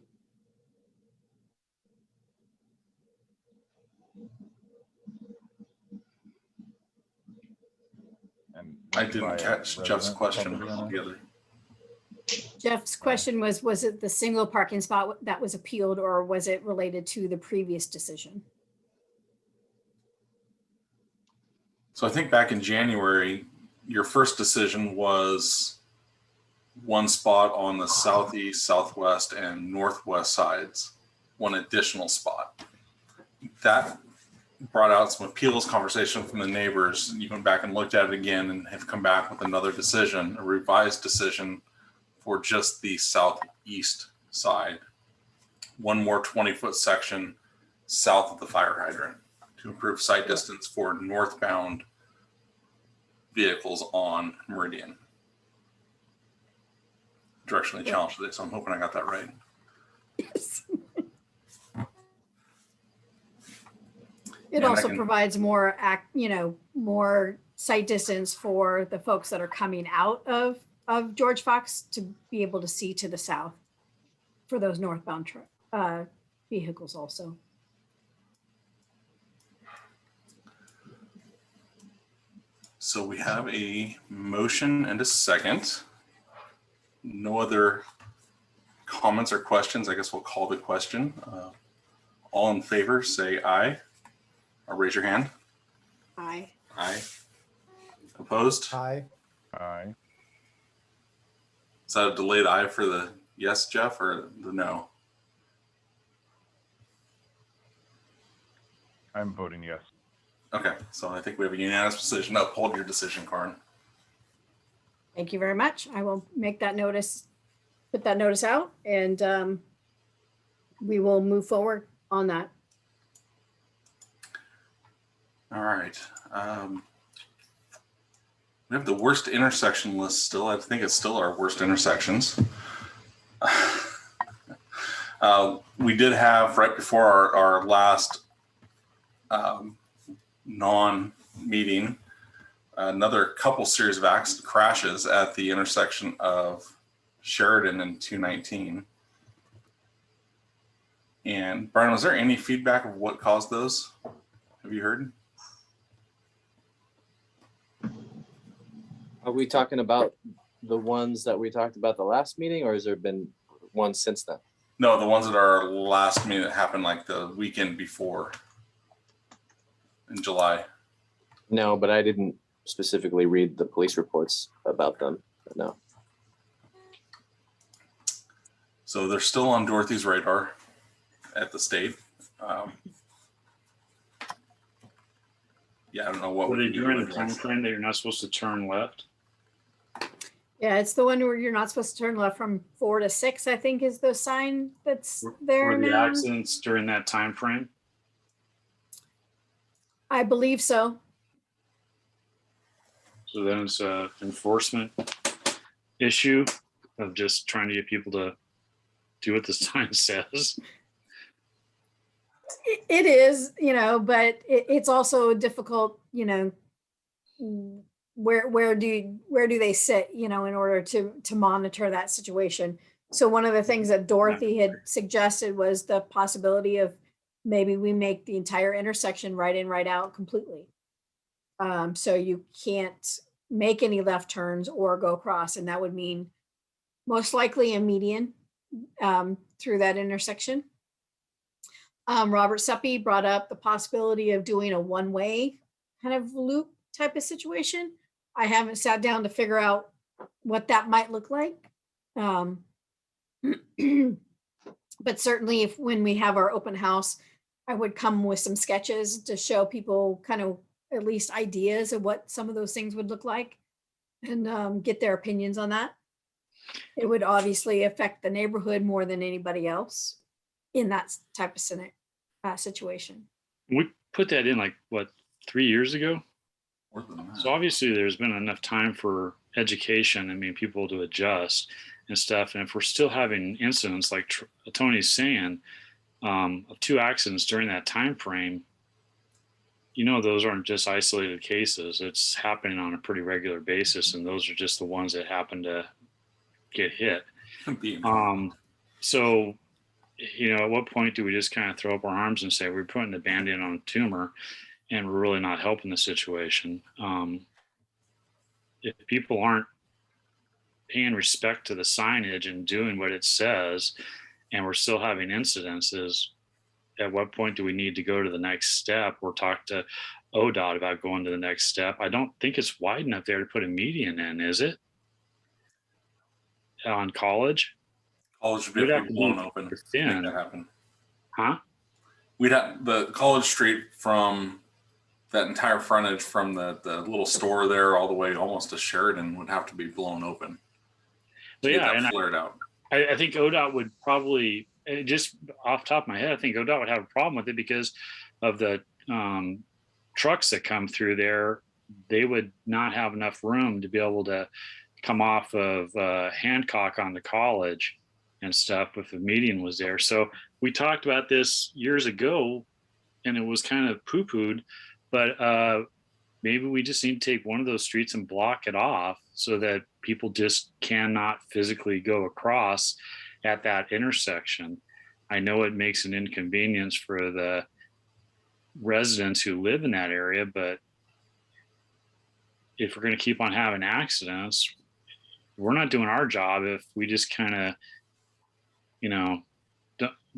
And I didn't by a catch Jeff's resident question property owner? altogether. Jeff's question was it the single parking spot that was appealed, or was it related to the previous decision? So I think back in January, your first decision was one spot on the southeast, southwest, and northwest sides, one additional spot. That brought out some appeals conversation from the neighbors. You went back and looked at it again and have come back with another decision, a revised decision for just the southeast side. One more 20-foot section south of the fire hydrant to improve sight distance for northbound vehicles on Meridian. Directionally challenged today, so I'm hoping I got that right. Yes. It And I also can- provides more more sight distance for the folks that are coming out of George Fox to be able to see to the south for those northbound vehicles also. So we have a motion and a second. No other comments or questions. I guess we'll call the question. All in favor, say aye, or raise your hand. Aye. Aye. Opposed? Aye. Aye. Is that a delayed aye for the yes, Jeff, or the no? I'm voting yes. Okay, so I think we have a unanimous decision to uphold your decision, Karin. Thank you very much. I will make that notice, put that notice out, and we will move forward on that. All right. We have the worst intersection list still. I think it's still our worst intersections. We did have right before our last non-meeting, another couple series of accident crashes at the intersection of Sheridan and 219. And Brian, was there any feedback of what caused those? Have you heard? Are we talking about the ones that we talked about the last meeting, or has there been one since then? No, the ones that are our last meeting that happened like the weekend before in July. No, but I didn't specifically read the police reports about them. But no. So they're still on Dorothy's radar at the state. Yeah, I don't know what Were we they can do during the with time this. frame that you're not supposed to turn left? Yeah, it's the one where you're not supposed to turn left from 4 to 6, I think is the sign that's there Were the now. accidents during that time frame? I believe so. So then it's a enforcement issue of just trying to get people to do what this sign says. It is, but it's also difficult, where do they sit, in order to monitor that situation. So one of the things that Dorothy had suggested was the possibility of maybe we make the entire intersection right in, right out completely. So you can't make any left turns or go across, and that would mean most likely a median through that intersection. Robert Seppi brought up the possibility of doing a one-way kind of loop type of situation. I haven't sat down to figure out what that might look like. But certainly when we have our open house, I would come with some sketches to show people kind of at least ideas of what some of those things would look like and get their opinions on that. It would obviously affect the neighborhood more than anybody else in that type of situation. We put that in like, what, 3 years ago? More than that. So obviously there's been enough time for education. I mean, people to adjust and stuff. And if we're still having incidents like Tony's saying, of 2 accidents during that time frame, those aren't just isolated cases. It's happening on a pretty regular basis, and those are just the ones that happen to get hit. So, at what point do we just kind of throw up our arms and say we're putting the Band-Aid on a tumor and we're really not helping the situation? If people aren't paying respect to the signage and doing what it says, and we're still having incidences, at what point do we need to go to the next step or talk to ODOT about going to the next step? I don't think it's wide enough there to put a median in, is it? On College? College would be blown open to make that happen. Huh? We'd have the College Street from that entire frontage from the little store there all the way almost to Sheridan would have to be blown open. But yeah, and flared out. I think ODOT would probably, just off the top of my head, I think ODOT would have a problem with it because of the trucks that come through there. They would not have enough room to be able to come off of Hancock onto College and stuff if the median was there. So we talked about this years ago and it was kind of poo-pooed, but maybe we just need to take one of those streets and block it off so that people just cannot physically go across at that intersection. I know it makes an inconvenience for the residents who live in that area, but if we're going to keep on having accidents, we're not doing our job if we just kind of,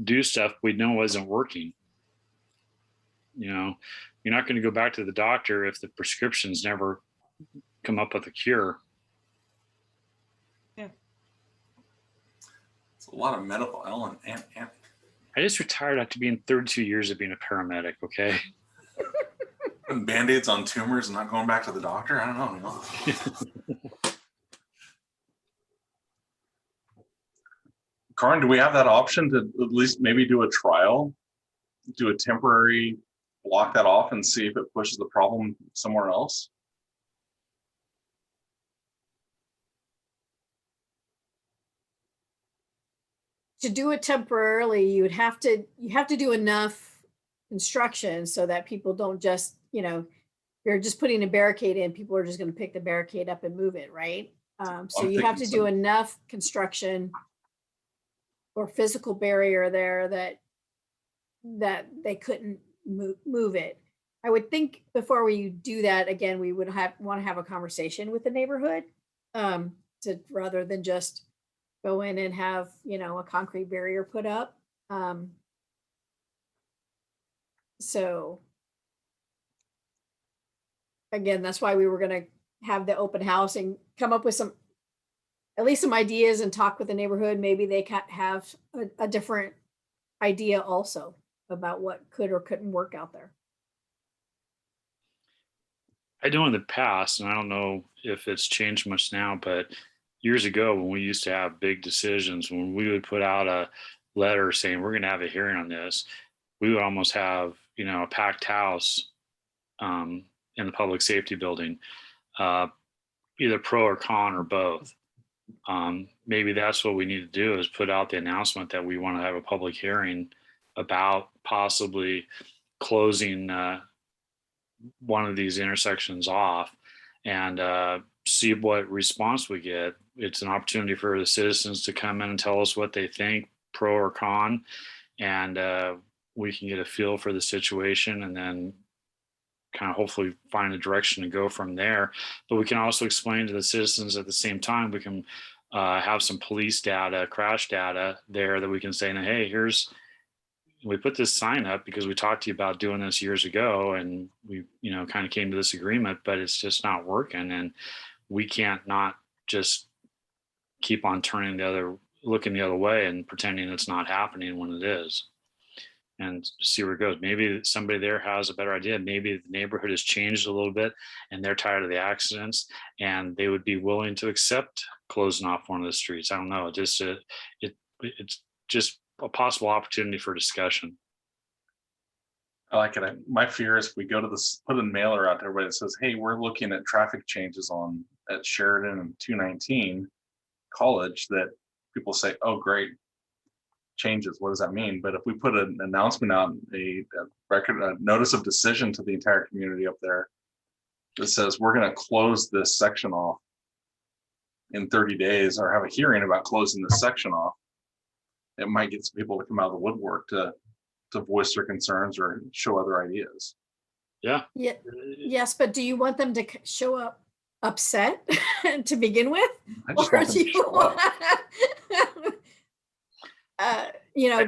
do stuff we know isn't working. You're not going to go back to the doctor if the prescriptions never come up with a cure. Yeah. It's a lot of medical element. I just retired after being 32 years of being a paramedic. Okay. Putting Band-Aids on tumors and not going back to the doctor. I don't know. Karin, do we have that option to at least maybe do a trial, do a temporary, block that off and see if it pushes the problem somewhere else? To do it temporarily, you have to do enough construction so that people don't just, you're just putting a barricade in, people are just going to pick the barricade up and move it, right? So I'm you have to thinking do some- enough construction or physical barrier there that they couldn't move it. I would think before we do that, again, we would want to have a conversation with the neighborhood, rather than just go in and have, a concrete barrier put up. So again, that's why we were going to have the open house and come up with at least some ideas and talk with the neighborhood. Maybe they can have a different idea also about what could or couldn't work out there. I know in the past, and I don't know if it's changed much now, but years ago when we used to have big decisions, when we would put out a letter saying we're going to have a hearing on this, we would almost have, a packed house in the public safety building, either pro or con or both. Maybe that's what we need to do, is put out the announcement that we want to have a public hearing about possibly closing one of these intersections off, and see what response we get. It's an opportunity for the citizens to come in and tell us what they think, pro or con, and we can get a feel for the situation, and then kind of hopefully find a direction to go from there. But we can also explain to the citizens at the same time, we can have some police data, crash data there that we can say, hey, we put this sign up because we talked to you about doing this years ago, and we, kind of came to this agreement, but it's just not working. And we can't not just keep on looking the other way and pretending it's not happening when it is, and see where it goes. Maybe somebody there has a better idea. Maybe the neighborhood has changed a little bit and they're tired of the accidents and they would be willing to accept closing off one of the streets. I don't know. It's just a possible opportunity for discussion. I like it. My fear is if we go to this, put a mailer out to everybody that says, hey, we're looking at traffic changes at Sheridan and 219 College, that people say, oh, great, changes. What does that mean? But if we put an announcement out, a notice of decision to the entire community up there that says we're going to close this section off in 30 days, or have a hearing about closing this section off, it might get some people to come out of the woodwork to voice their concerns or show other ideas. Yeah. Yeah. Yes, but do you want them to show up upset to begin with? I just want them to show up.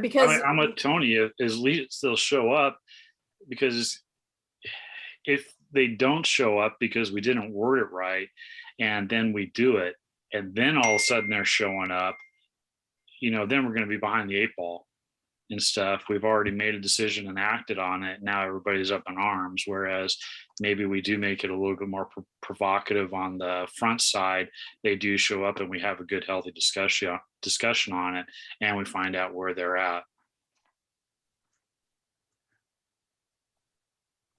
Because I'm with Tony. At least they'll show up, because if they don't show up because we didn't word it right, and then we do it, and then all of a sudden they're showing up, then we're going to be behind the 8 ball and stuff. We've already made a decision and acted on it. Now everybody's up in arms. Whereas maybe we do make it a little bit more provocative on the front side. They do show up and we have a good, healthy discussion on it, and we find out where they're at.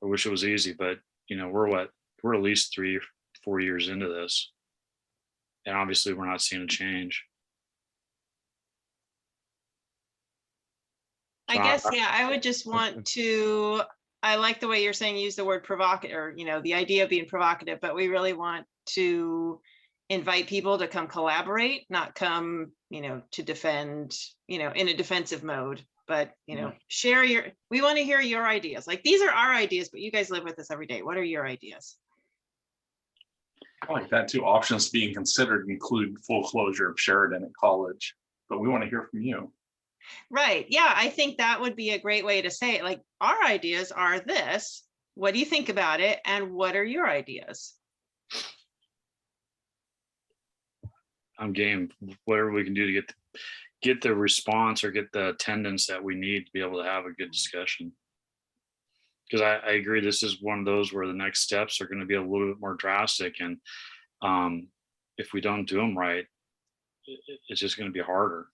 I wish it was easy, but we're at least 3 or 4 years into this, and obviously we're not seeing a change. I guess, yeah, I would just want to, I like the way you're saying, use the word provocative, or, the idea of being provocative, but we really want to invite people to come collaborate, not come, to defend, in a defensive mode, but, we want to hear your ideas. Like, these are our ideas, but you guys live with us every day. What are your ideas? I like that too. Options being considered include full closure of Sheridan at College, but we want to hear from you. Right. Yeah, I think that would be a great way to say it. Like, our ideas are this. What do you think about it? And what are your ideas? I'm game. Whatever we can do to get the response or get the attendance that we need to be able to have a good discussion. Because I agree, this is one of those where the next steps are going to be a little bit more drastic, and if we don't do them right, it's just going to be harder.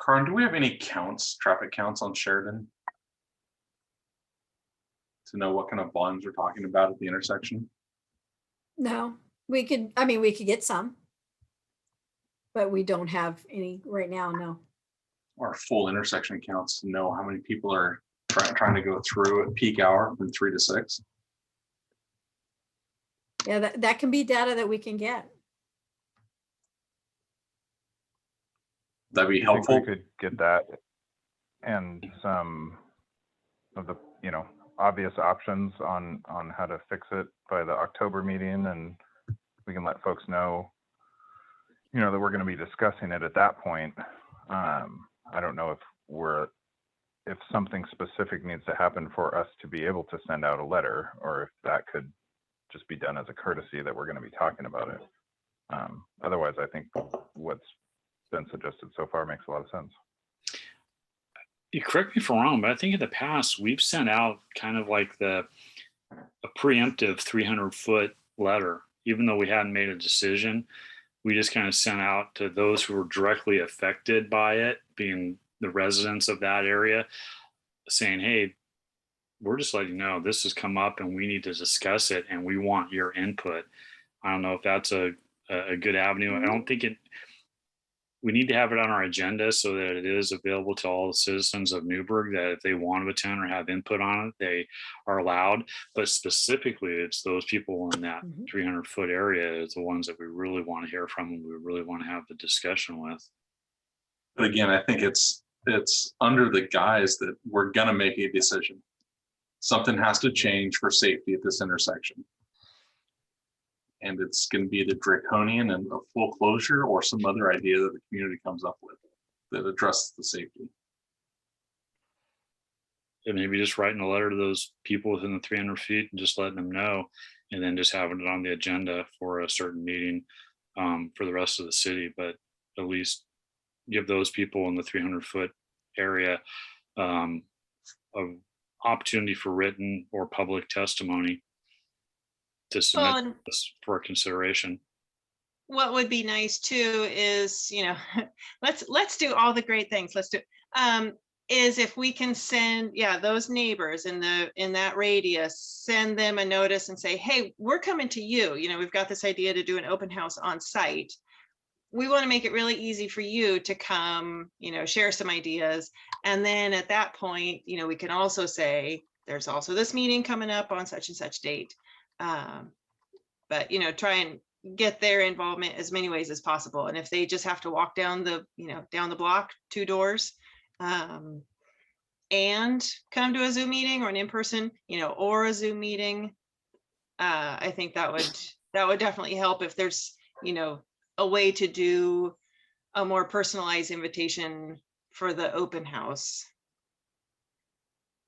Karin, do we have any counts, traffic counts on Sheridan? To know what kind of volumes we're talking about at the intersection? No, we could, I mean, we could get some. But we don't have any right now, no. Or full intersection counts to know how many people are trying to go through at peak hour from 3 to 6? Yeah, that can be data that we can get. That'd be I think helpful. we could get that and some of the, obvious options on how to fix it by the October meeting, and we can let folks know, that we're going to be discussing it at that point. I don't know if something specific needs to happen for us to be able to send out a letter, or if that could just be done as a courtesy that we're going to be talking about it. Otherwise, I think what's been suggested so far makes a lot of sense. You correct me if I'm wrong, but I think in the past we've sent out kind of like a preemptive 300-foot letter, even though we hadn't made a decision. We just kind of sent out to those who were directly affected by it, being the residents of that area, saying, hey, we're just letting you know this has come up and we need to discuss it and we want your input. I don't know if that's a good avenue. I don't think we need to have it on our agenda so that it is available to all the citizens of Newberg, that if they want to attend or have input on it, they are allowed. But specifically, it's those people in that 300-foot area is the ones that we really want to hear from and we really want to have the discussion with. But again, I think it's under the guise that we're gonna make a decision. Something has to change for safety at this intersection. And it's going to be the draconian and a full closure or some other idea that the community comes up with that addresses the safety. And maybe just writing a letter to those people within the 300 feet and just letting them know, and then just having it on the agenda for a certain meeting for the rest of the city. But at least give those people in the 300-foot area an opportunity for written or public testimony to submit this for consideration. What would be nice too is, let's do all the great things. Let's do, is if we can send, those neighbors in that radius, send them a notice and say, hey, we're coming to you. We've got this idea to do an open house on site. We want to make it really easy for you to come, share some ideas. And then at that point, we can also say, there's also this meeting coming up on such and such date. But try and get their involvement as many ways as possible. And if they just have to walk down the block 2 doors, and come to a Zoom meeting or an in-person, or a Zoom meeting, I think that would definitely help if there's, a way to do a more personalized invitation for the open house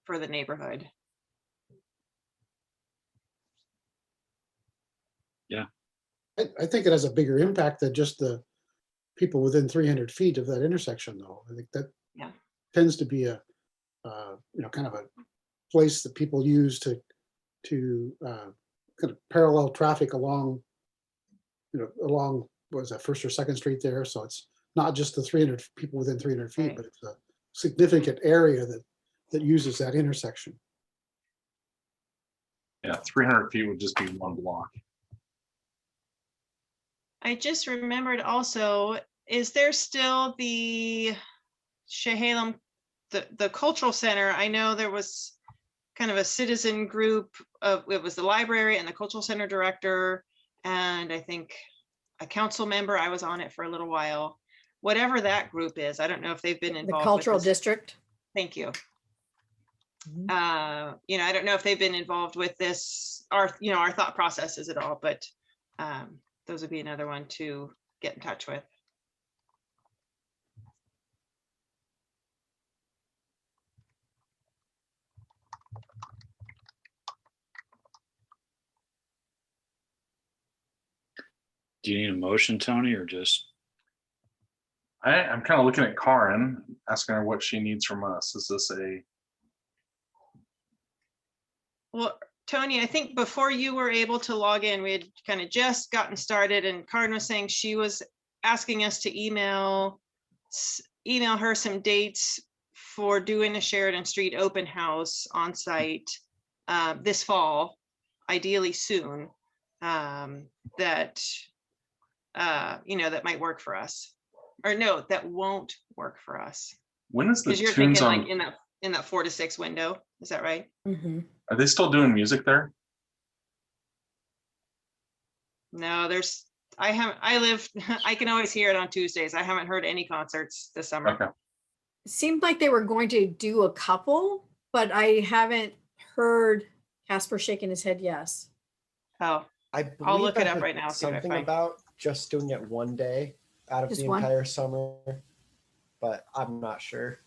for the neighborhood. Yeah. I think it has a bigger impact than just the people within 300 feet of that intersection, though. I think that tends to be a, kind of a place that people use to kind of parallel traffic along, along, what is that, 1st or 2nd Street there. So it's not just the 300 people within 300 feet, but it's a significant area that uses that intersection. Yeah, 300 feet would just be 1 block. I just remembered also, is there still the Chehalem, the cultural center? I know there was kind of a citizen group of, it was the library and the cultural center director, and I think a council member. I was on it for a little while. Whatever that group is, I don't know if they've been involved. The cultural with this. district. Thank you. I don't know if they've been involved with this, our thought processes at all, but those would be another one to get in touch with. Do you need a motion, Tony, or just? I'm kind of looking at Karin, asking her what she needs from us. Is this a? Well, Tony, I think before you were able to log in, we had kind of just gotten started, and Karin was saying she was asking us to email her some dates for doing a Sheridan Street open house on site this fall, ideally soon. That that might work for us, or no, that won't work for us. When is the Because you're tunes thinking on? like in that 4 to 6 window. Is that right? Mhm. Are they still doing music there? No, I can always hear it on Tuesdays. I haven't heard any concerts this summer. Okay. It seemed like they were going to do a couple, but I haven't heard Casper shaking his head yes. Oh, I believe I'll look I it up heard right now, see what I something find. about just doing it one day out of Just the one? entire summer, but I'm not sure.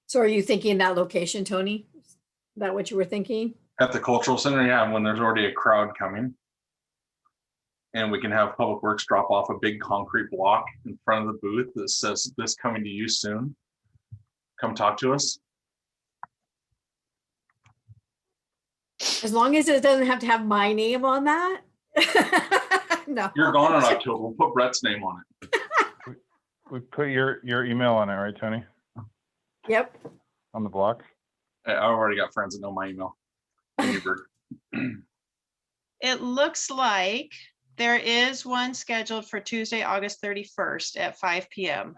So are you thinking that location, Tony? Is that what you were thinking? At the cultural center, yeah, when there's already a crowd coming. And we can have Public Works drop off a big concrete block in front of the booth that says, "This coming to you soon. Come talk to us." As long as it doesn't have to have my name on that. No. You're gone in October. We'll put Brett's name on it. We put your email on it, right, Tony? Yep. On the block? I already got friends that know my email. Newberg. It looks like there is one scheduled for Tuesday, August 31st at 5 p.m.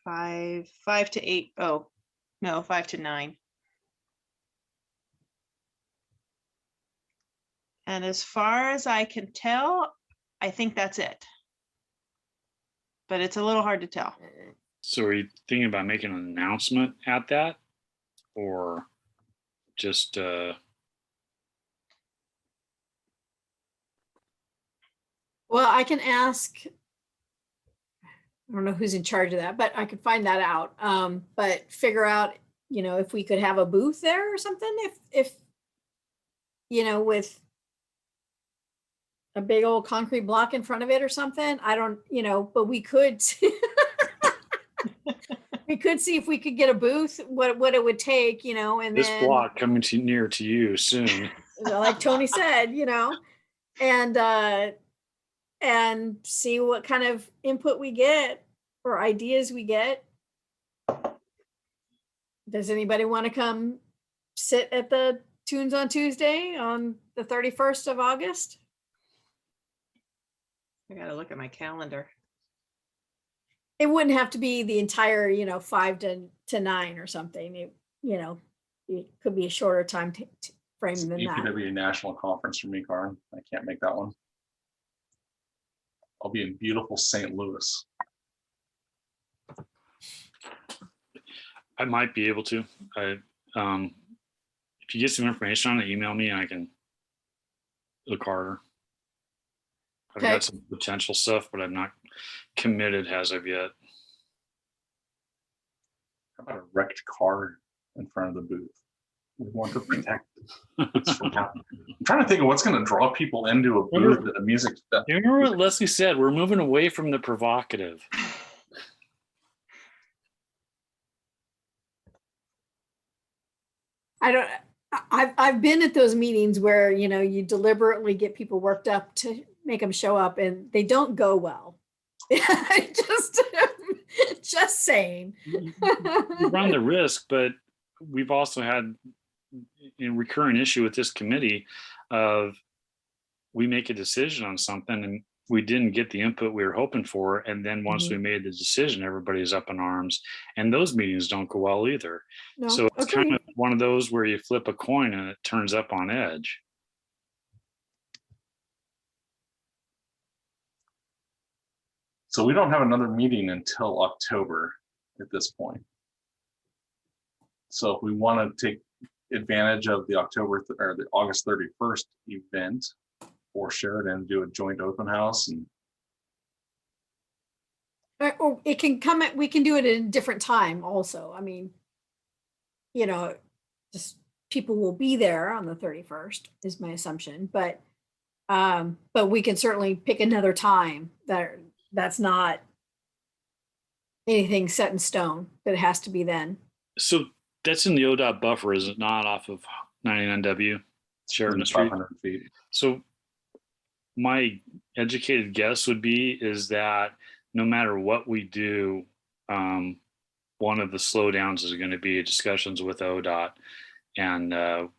5 to 8. Oh, no, 5 to 9. And as far as I can tell, I think that's it. But it's a little hard to tell. So are you thinking about making an announcement at that? Or just, Well, I can ask. I don't know who's in charge of that, but I could find that out. But figure out, if we could have a booth there or something, if with a big old concrete block in front of it or something. I don't, but we could we could see if we could get a booth, what it would take, and this then block coming near to you soon. like Tony said, and see what kind of input we get or ideas we get. Does anybody want to come sit at the Tunes on Tuesday on the 31st of August? I gotta look at my calendar. It wouldn't have to be the entire, 5 to 9 or something. It could be a shorter time frame It's than that. UPW National Conference for me, Karin. I can't make that one. I'll be in beautiful St. Louis. I might be able to. If you get some information on it, email me and I can look harder. I've Okay. got some potential stuff, but I'm not committed as of yet. How about a wrecked car in front of the booth? We want to protect it from happening. I'm trying to think of what's going to draw people into a booth at a music stuff. You remember what Leslie said? We're moving away from the provocative. I've been at those meetings where, you deliberately get people worked up to make them show up and they don't go well. just saying. You run the risk, but we've also had a recurring issue with this committee of we make a decision on something and we didn't get the input we were hoping for. And then once we made the decision, everybody's up in arms, and those meetings don't go well either. No, So it's kind agreed. of one of those where you flip a coin and it turns up on edge. So we don't have another meeting until October at this point. So if we want to take advantage of the the August 31st event for Sheridan, do a joint open house, and Or it can come at, we can do it at a different time also. I mean, just people will be there on the 31st is my assumption, but we can certainly pick another time that's not anything set in stone, that it has to be then. So that's in the ODOT buffer, is it not, off of 99W Sheridan Street? 500 feet. So my educated guess would be is that no matter what we do, one of the slowdowns is going to be discussions with ODOT and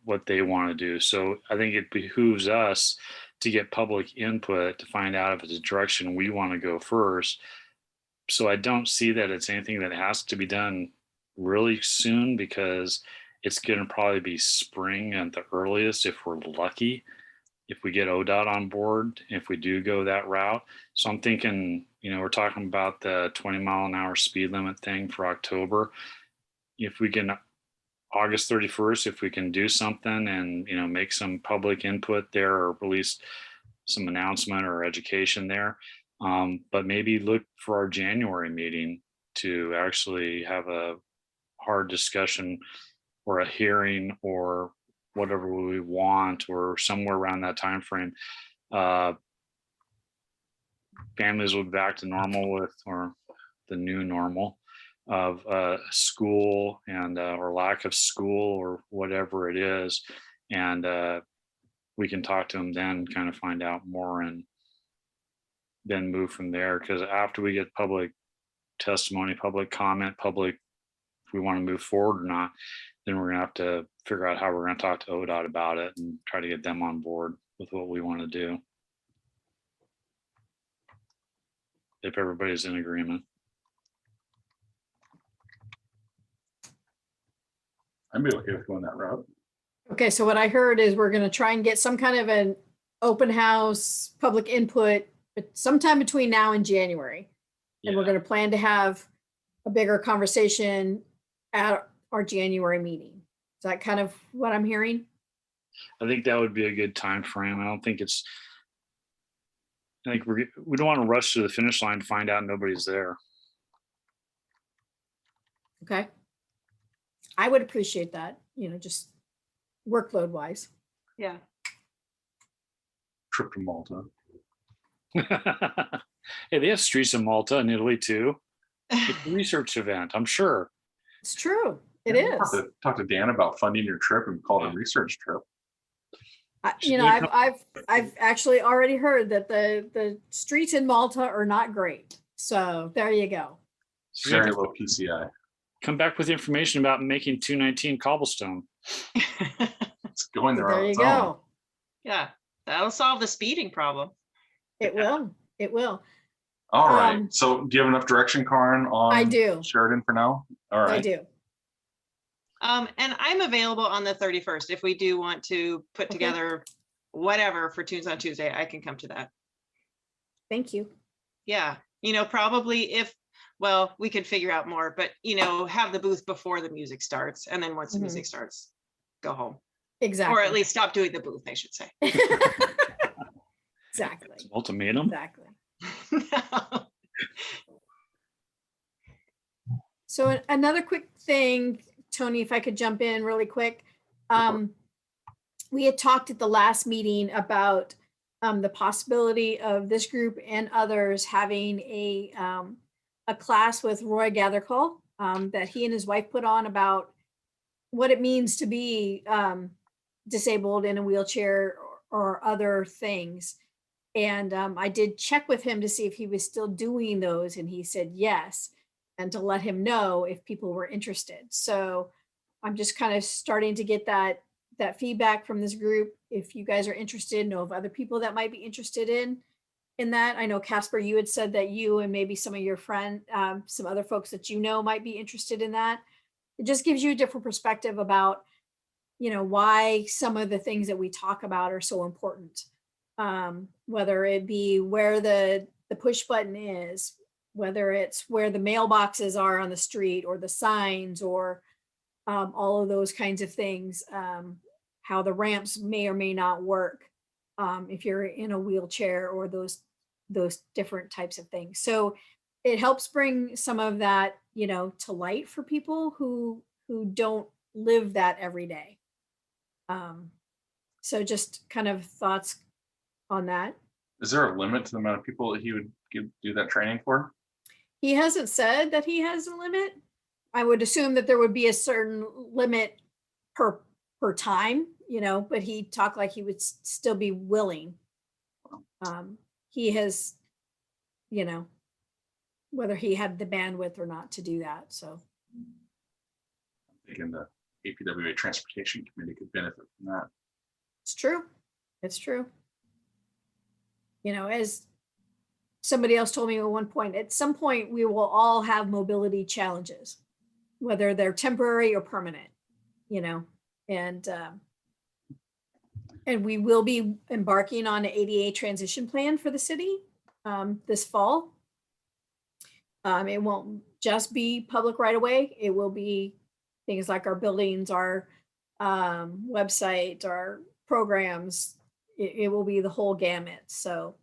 what they want to do. So I think it behooves us to get public input to find out if it's a direction we want to go first. So I don't see that it's anything that has to be done really soon, because it's going to probably be spring at the earliest if we're lucky, if we get ODOT on board, if we do go that route. So I'm thinking, we're talking about the 20-mile-an-hour speed limit thing for October. If we can, August 31st, if we can do something and, make some public input there, or release some announcement or education there. But maybe look for our January meeting to actually have a hard discussion or a hearing or whatever we want, or somewhere around that time frame. Families will be back to normal with, or the new normal of school and or lack of school or whatever it is, and we can talk to them then, kind of find out more, and then move from there. Because after we get public testimony, public comment, public, if we want to move forward or not, then we're gonna have to figure out how we're gonna talk to ODOT about it and try to get them on board with what we want to do, if everybody's in agreement. I'd be okay with going that route. Okay, so what I heard is we're gonna try and get some kind of an open house, public input, but sometime between now and January. And we're Yeah. gonna plan to have a bigger conversation at our January meeting. Is that kind of what I'm hearing? I think that would be a good time frame. I think we don't want to rush to the finish line to find out nobody's there. Okay. I would appreciate that, just workload wise. Yeah. Trip to Malta. Hey, they have streets in Malta and Italy too. It's a research event, I'm sure. It's true. It Yeah, we'll is. have to talk to Dan about funding your trip and call it a research trip. I've actually already heard that the streets in Malta are not great. So there you go. Very low PCI. Come back with information about making 219 cobblestone. It's going there There on you its own. go. Yeah, that'll solve the speeding problem. It will. It will. All right. Um, So do you have enough direction, Karin, on I do. Sheridan for now? All right. I do. And I'm available on the 31st. If we do want to put Okay. together whatever for Tunes on Tuesday, I can come to that. Thank you. Yeah, probably we could figure out more, but have the booth before the music starts, and then once the Mhm. music starts, go home. Exactly. Or at least stop doing the booth, I should say. Exactly. Ultimatum. Exactly. So another quick thing, Tony, if I could jump in really quick. We had talked at the last meeting about the possibility of this group and others having a class with Roy Gathercole that he and his wife put on about what it means to be disabled in a wheelchair or other things. And I did check with him to see if he was still doing those, and he said yes, and to let him know if people were interested. So I'm just kind of starting to get that feedback from this group. If you guys are interested, know of other people that might be interested in that. I know Casper, you had said that you and maybe some of your some other folks that might be interested in that. It just gives you a different perspective about, why some of the things that we talk about are so important. Whether it be where the push button is, whether it's where the mailboxes are on the street or the signs or all of those kinds of things, how the ramps may or may not work if you're in a wheelchair, or those different types of things. So it helps bring some of that, to light for people who don't live that every day. So just kind of thoughts on that. Is there a limit to the amount of people that he would do that training for? He hasn't said that he has a limit. I would assume that there would be a certain limit per time, but he talked like he would still be willing. He has, whether he had the bandwidth or not to do that. So Thinking the APWA Transportation Committee could benefit from that. it's true. It's true. As somebody else told me at one point, at some point we will all have mobility challenges, whether they're temporary or permanent, and we will be embarking on an ADA transition plan for the city this fall. It won't just be public right away. It will be things like our buildings, our website, our programs. It will be the whole gamut. So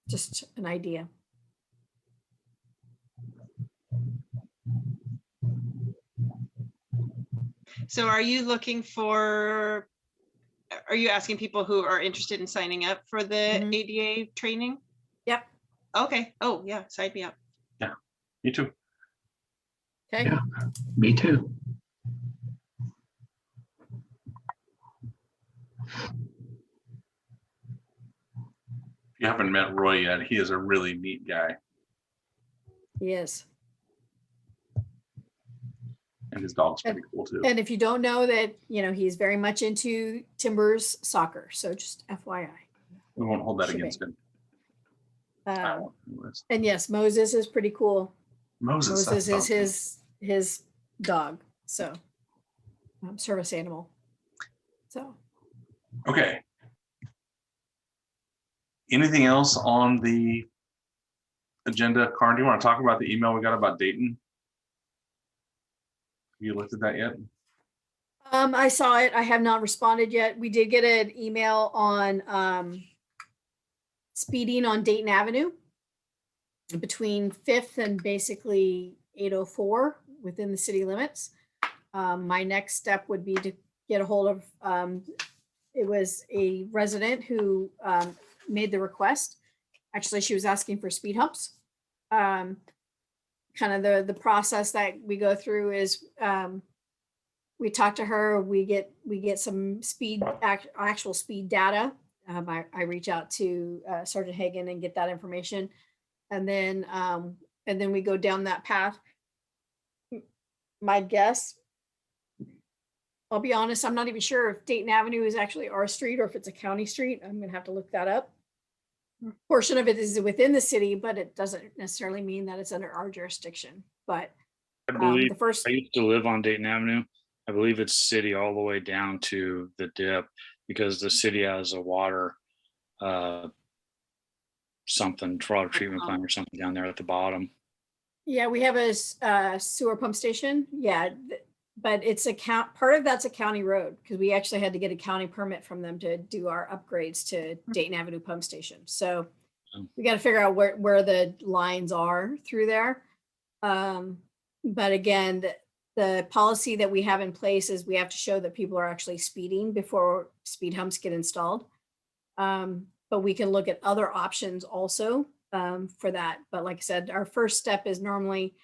just an idea. So are you asking people who are interested in signing up for the Mhm. ADA training? Yep. Okay. Oh yeah, sign me up. Me too. Okay. Yeah. Me too. If you haven't met Roy yet, he is a really neat guy, Yes. and his dog's pretty cool too. And if you don't know that, he's very much into Timbers soccer. So just FYI. We won't hold that Should against be. him. I Uh, won't anyways. and yes, Moses is pretty cool. Moses Moses that's is his dog. So service animal. So okay. Anything else on the agenda? Karen, do you want to talk about the email we got about Dayton? Have you looked at that yet? I saw it. I have not responded yet. We did get an email on speeding on Dayton Avenue between 5th and basically 804 within the city limits. My next step would be to get a hold of, it was a resident who made the request. Actually, she was asking for speed humps. Kind of the process that we go through is we talk to her, we get some actual speed data. I reach out to Sergeant Hagan and get that information, and then we go down that path. My guess, I'll be honest, I'm not even sure if Dayton Avenue is actually our street or if it's a county street. I'm gonna have to look that up. Portion of it is within the city, but it doesn't necessarily mean that it's under our jurisdiction. But I believe the first, I used to live on Dayton Avenue. I believe it's city all the way down to the dip because the city has a water something water treatment plant or something down there at the bottom. yeah, we have a sewer pump station. Yeah, but it's part of that's a county road because we actually had to get a county permit from them to do our upgrades to Dayton Avenue pump station. So we got to figure out where the lines are through there. But again, the policy that we have in place is we have to show that people are actually speeding before speed humps get installed. But we can look at other options also for that. But like I said, our first step is normally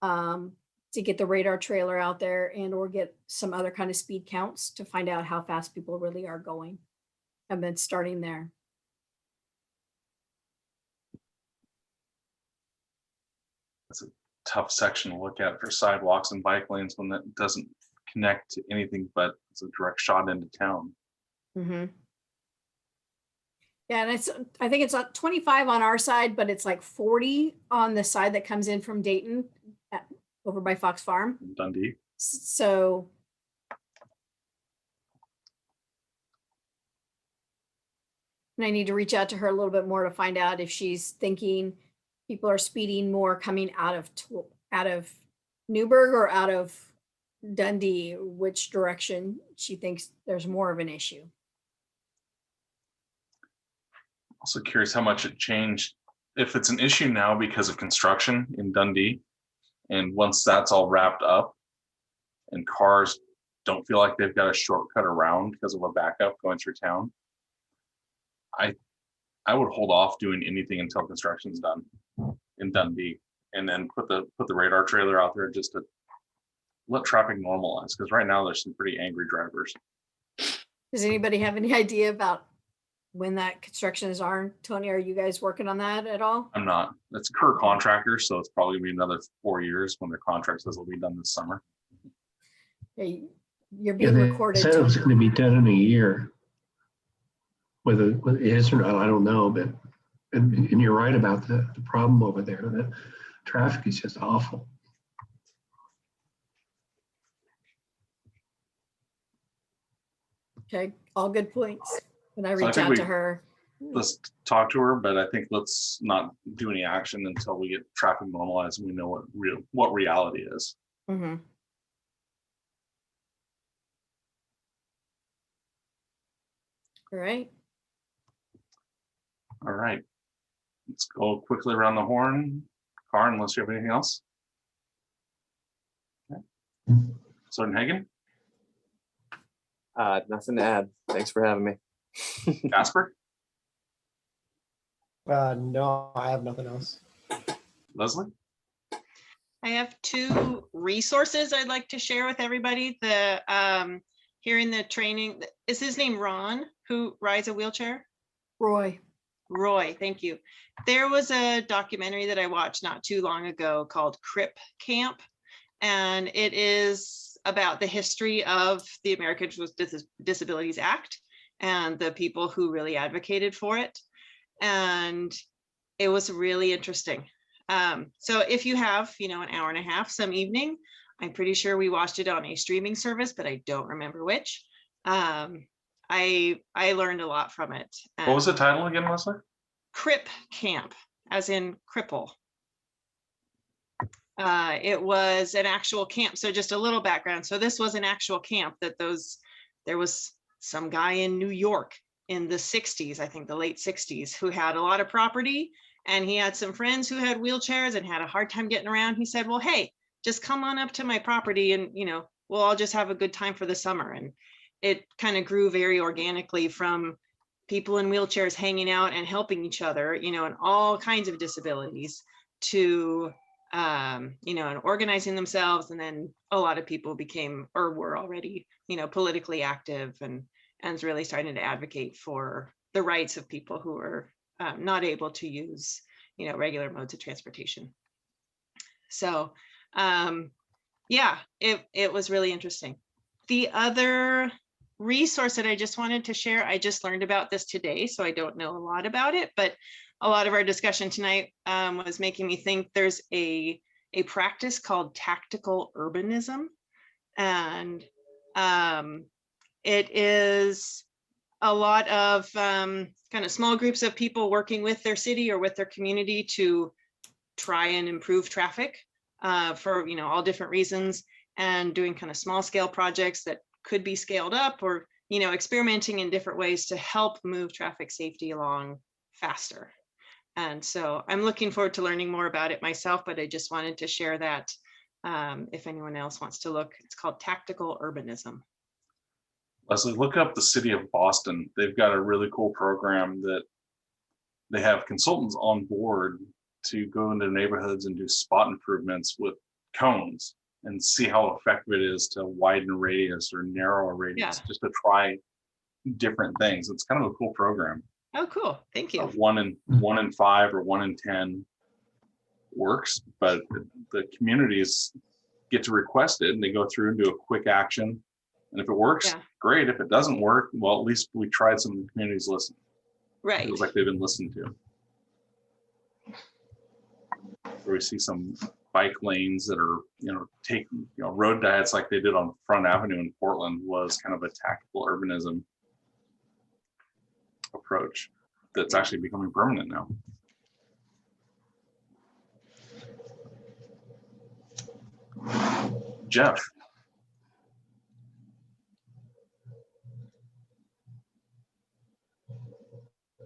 to get the radar trailer out there and or get some other kind of speed counts to find out how fast people really are going. And then starting there. That's a tough section to look at for sidewalks and bike lanes when that doesn't connect to anything but it's a direct shot into town. Mm-hmm. Yeah, and I think it's 25 on our side, but it's like 40 on the side that comes in from Dayton over by Fox Farm. Dundee. So and I need to reach out to her a little bit more to find out if she's thinking people are speeding more coming out of Newberg or out of Dundee, which direction she thinks there's more of an issue. Also curious how much it changed. If it's an issue now because of construction in Dundee, and once that's all wrapped up and cars don't feel like they've got a shortcut around because of a backup going through town, I I would hold off doing anything until construction's done in Dundee, and then put the radar trailer out there just to let traffic normalize, because right now there's some pretty angry drivers. Does anybody have any idea about when that construction is on? Tony, are you guys working on that at all? I'm not. It's per contractor, so it's probably gonna be another 4 years when their contract says it'll be done this summer. Hey, you're Yeah, being they recorded. said it was Tony. going to be done in a year. Whether it is or not, I don't know, but, and you're right about the problem over there. The traffic is just awful. Okay, all good points. When I So I reach think out we- to her. Let's talk to her, but I think let's not do any action until we get traffic normalized and we know what reality is. Mhm. All right. All right. Let's go quickly around the horn. Car, unless you have anything else. Okay. Sodenhagen, Nothing to add. Thanks for having me. Casper, No, I have nothing else. Leslie. I have 2 resources I'd like to share with everybody. Hearing the training, is his name Ron, who rides a wheelchair? Roy, thank you. There was a documentary that I watched not too long ago called Crip Camp, and it is about the history of the Americans with Disabilities Act and the people who really advocated for it. And it was really interesting. So if you have, an hour and a half some evening, I'm pretty sure we watched it on a streaming service, but I don't remember which. I learned a lot from it. What was the title again, Leslie? Crip Camp, as in cripple. It was an actual camp. So just a little background. So this was an actual camp there was some guy in New York in the 60s, I think the late 60s, who had a lot of property, and he had some friends who had wheelchairs and had a hard time getting around. He said, well, hey, just come on up to my property and, we'll all just have a good time for the summer. And it kind of grew very organically from people in wheelchairs hanging out and helping each other, and all kinds of disabilities to, and organizing themselves. And then a lot of people became or were already, politically active and really starting to advocate for the rights of people who are not able to use, regular modes of transportation. So, yeah, it was really interesting. The other resource that I just wanted to share, I just learned about this today, so I don't know a lot about it, but a lot of our discussion tonight was making me think there's a practice called tactical urbanism. And it is a lot of kind of small groups of people working with their city or with their community to try and improve traffic for all different reasons, and doing kind of small scale projects that could be scaled up, or experimenting in different ways to help move traffic safety along faster. And so I'm looking forward to learning more about it myself, but I just wanted to share that if anyone else wants to look. It's called tactical urbanism. Leslie, look up the city of Boston. They've got a really cool program that they have consultants on board to go into neighborhoods and do spot improvements with cones and see how effective it is to widen a radius or narrow a radius, just to try different things. It's kind of a cool program. Oh, cool. Thank you. 1 in 5 or 1 in 10 works, but the communities get to request it and they go through and do a quick action. And if it works, great. If it doesn't work, well, at least we tried. Some of the communities listen. Right. It feels like they've been listened to. Where we see some bike lanes that are, taking, road diets like they did on Front Avenue in Portland was kind of a tactical urbanism approach that's actually becoming permanent now. Jeff.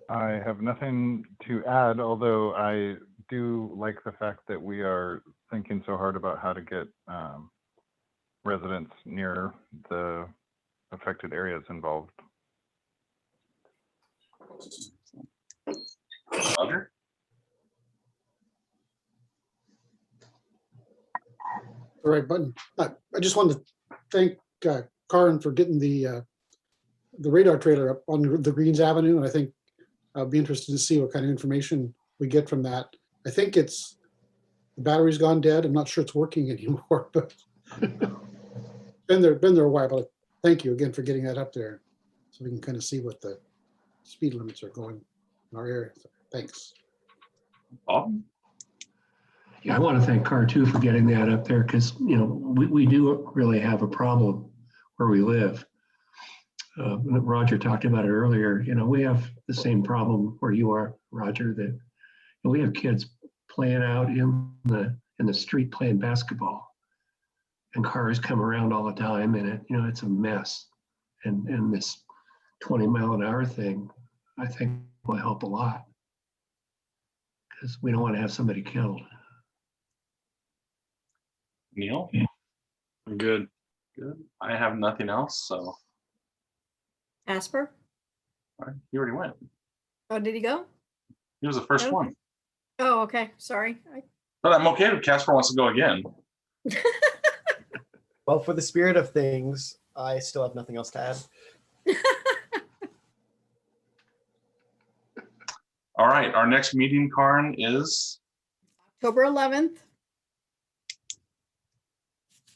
I have nothing to add, although I do like the fact that we are thinking so hard about how to get residents near the affected areas involved. Roger? The right button. I just wanted to thank Karin for getting the radar trailer up on the Greens Avenue, and I think I'll be interested to see what kind of information we get from that. I think the battery's gone dead. I'm not sure it's working anymore, but been there a while. But thank you again for getting that up there, so we can kind of see what the speed limits are going in our area. So, thanks. Bob? Yeah, I want to thank CAR too for getting that up there because, we do really have a problem where we live. Roger talked about it earlier. We have the same problem where you are, Roger, that we have kids playing out in the street playing basketball, and cars come around all the time, and it's a mess. And this 20-mile-an-hour thing, I think, will help a lot because we don't want to have somebody killed. Neil? I'm good. Good. I have nothing else, so Asper? all right, he already went. Oh, did he go? He was the first Okay. one. Oh, okay. Sorry. But I'm okay if Casper wants to go again. Well, for the spirit of things, I still have nothing else to add. All right, our next meeting, Karin, is October 11th.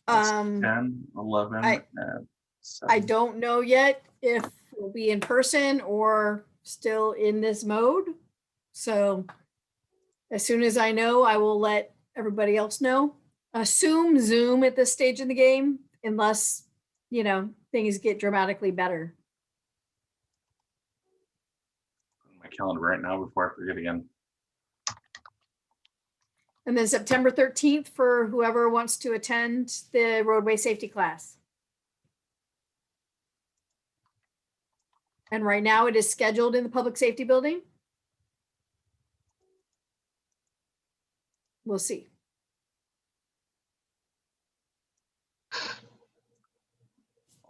That's Um, 10, 11, I- and I 7. don't know yet if we'll be in person or still in this mode. So as soon as I know, I will let everybody else know. Assume Zoom at this stage in the game, unless, things get dramatically better. My calendar right now before I forget again. And then September 13th for whoever wants to attend the roadway safety class. And right now it is scheduled in the public safety building. We'll see.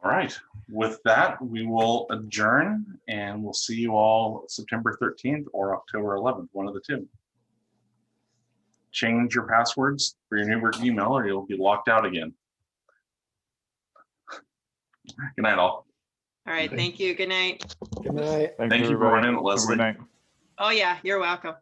All right, with that, we will adjourn and we'll see you all September 13th or October 11th, one of the two. Change your passwords for your Newberg email or you'll be locked out again. Good night, all. All right, thank you. Good night. Good night. Thank you for everybody. running it, Have a good Leslie. night. Oh, yeah, you're welcome.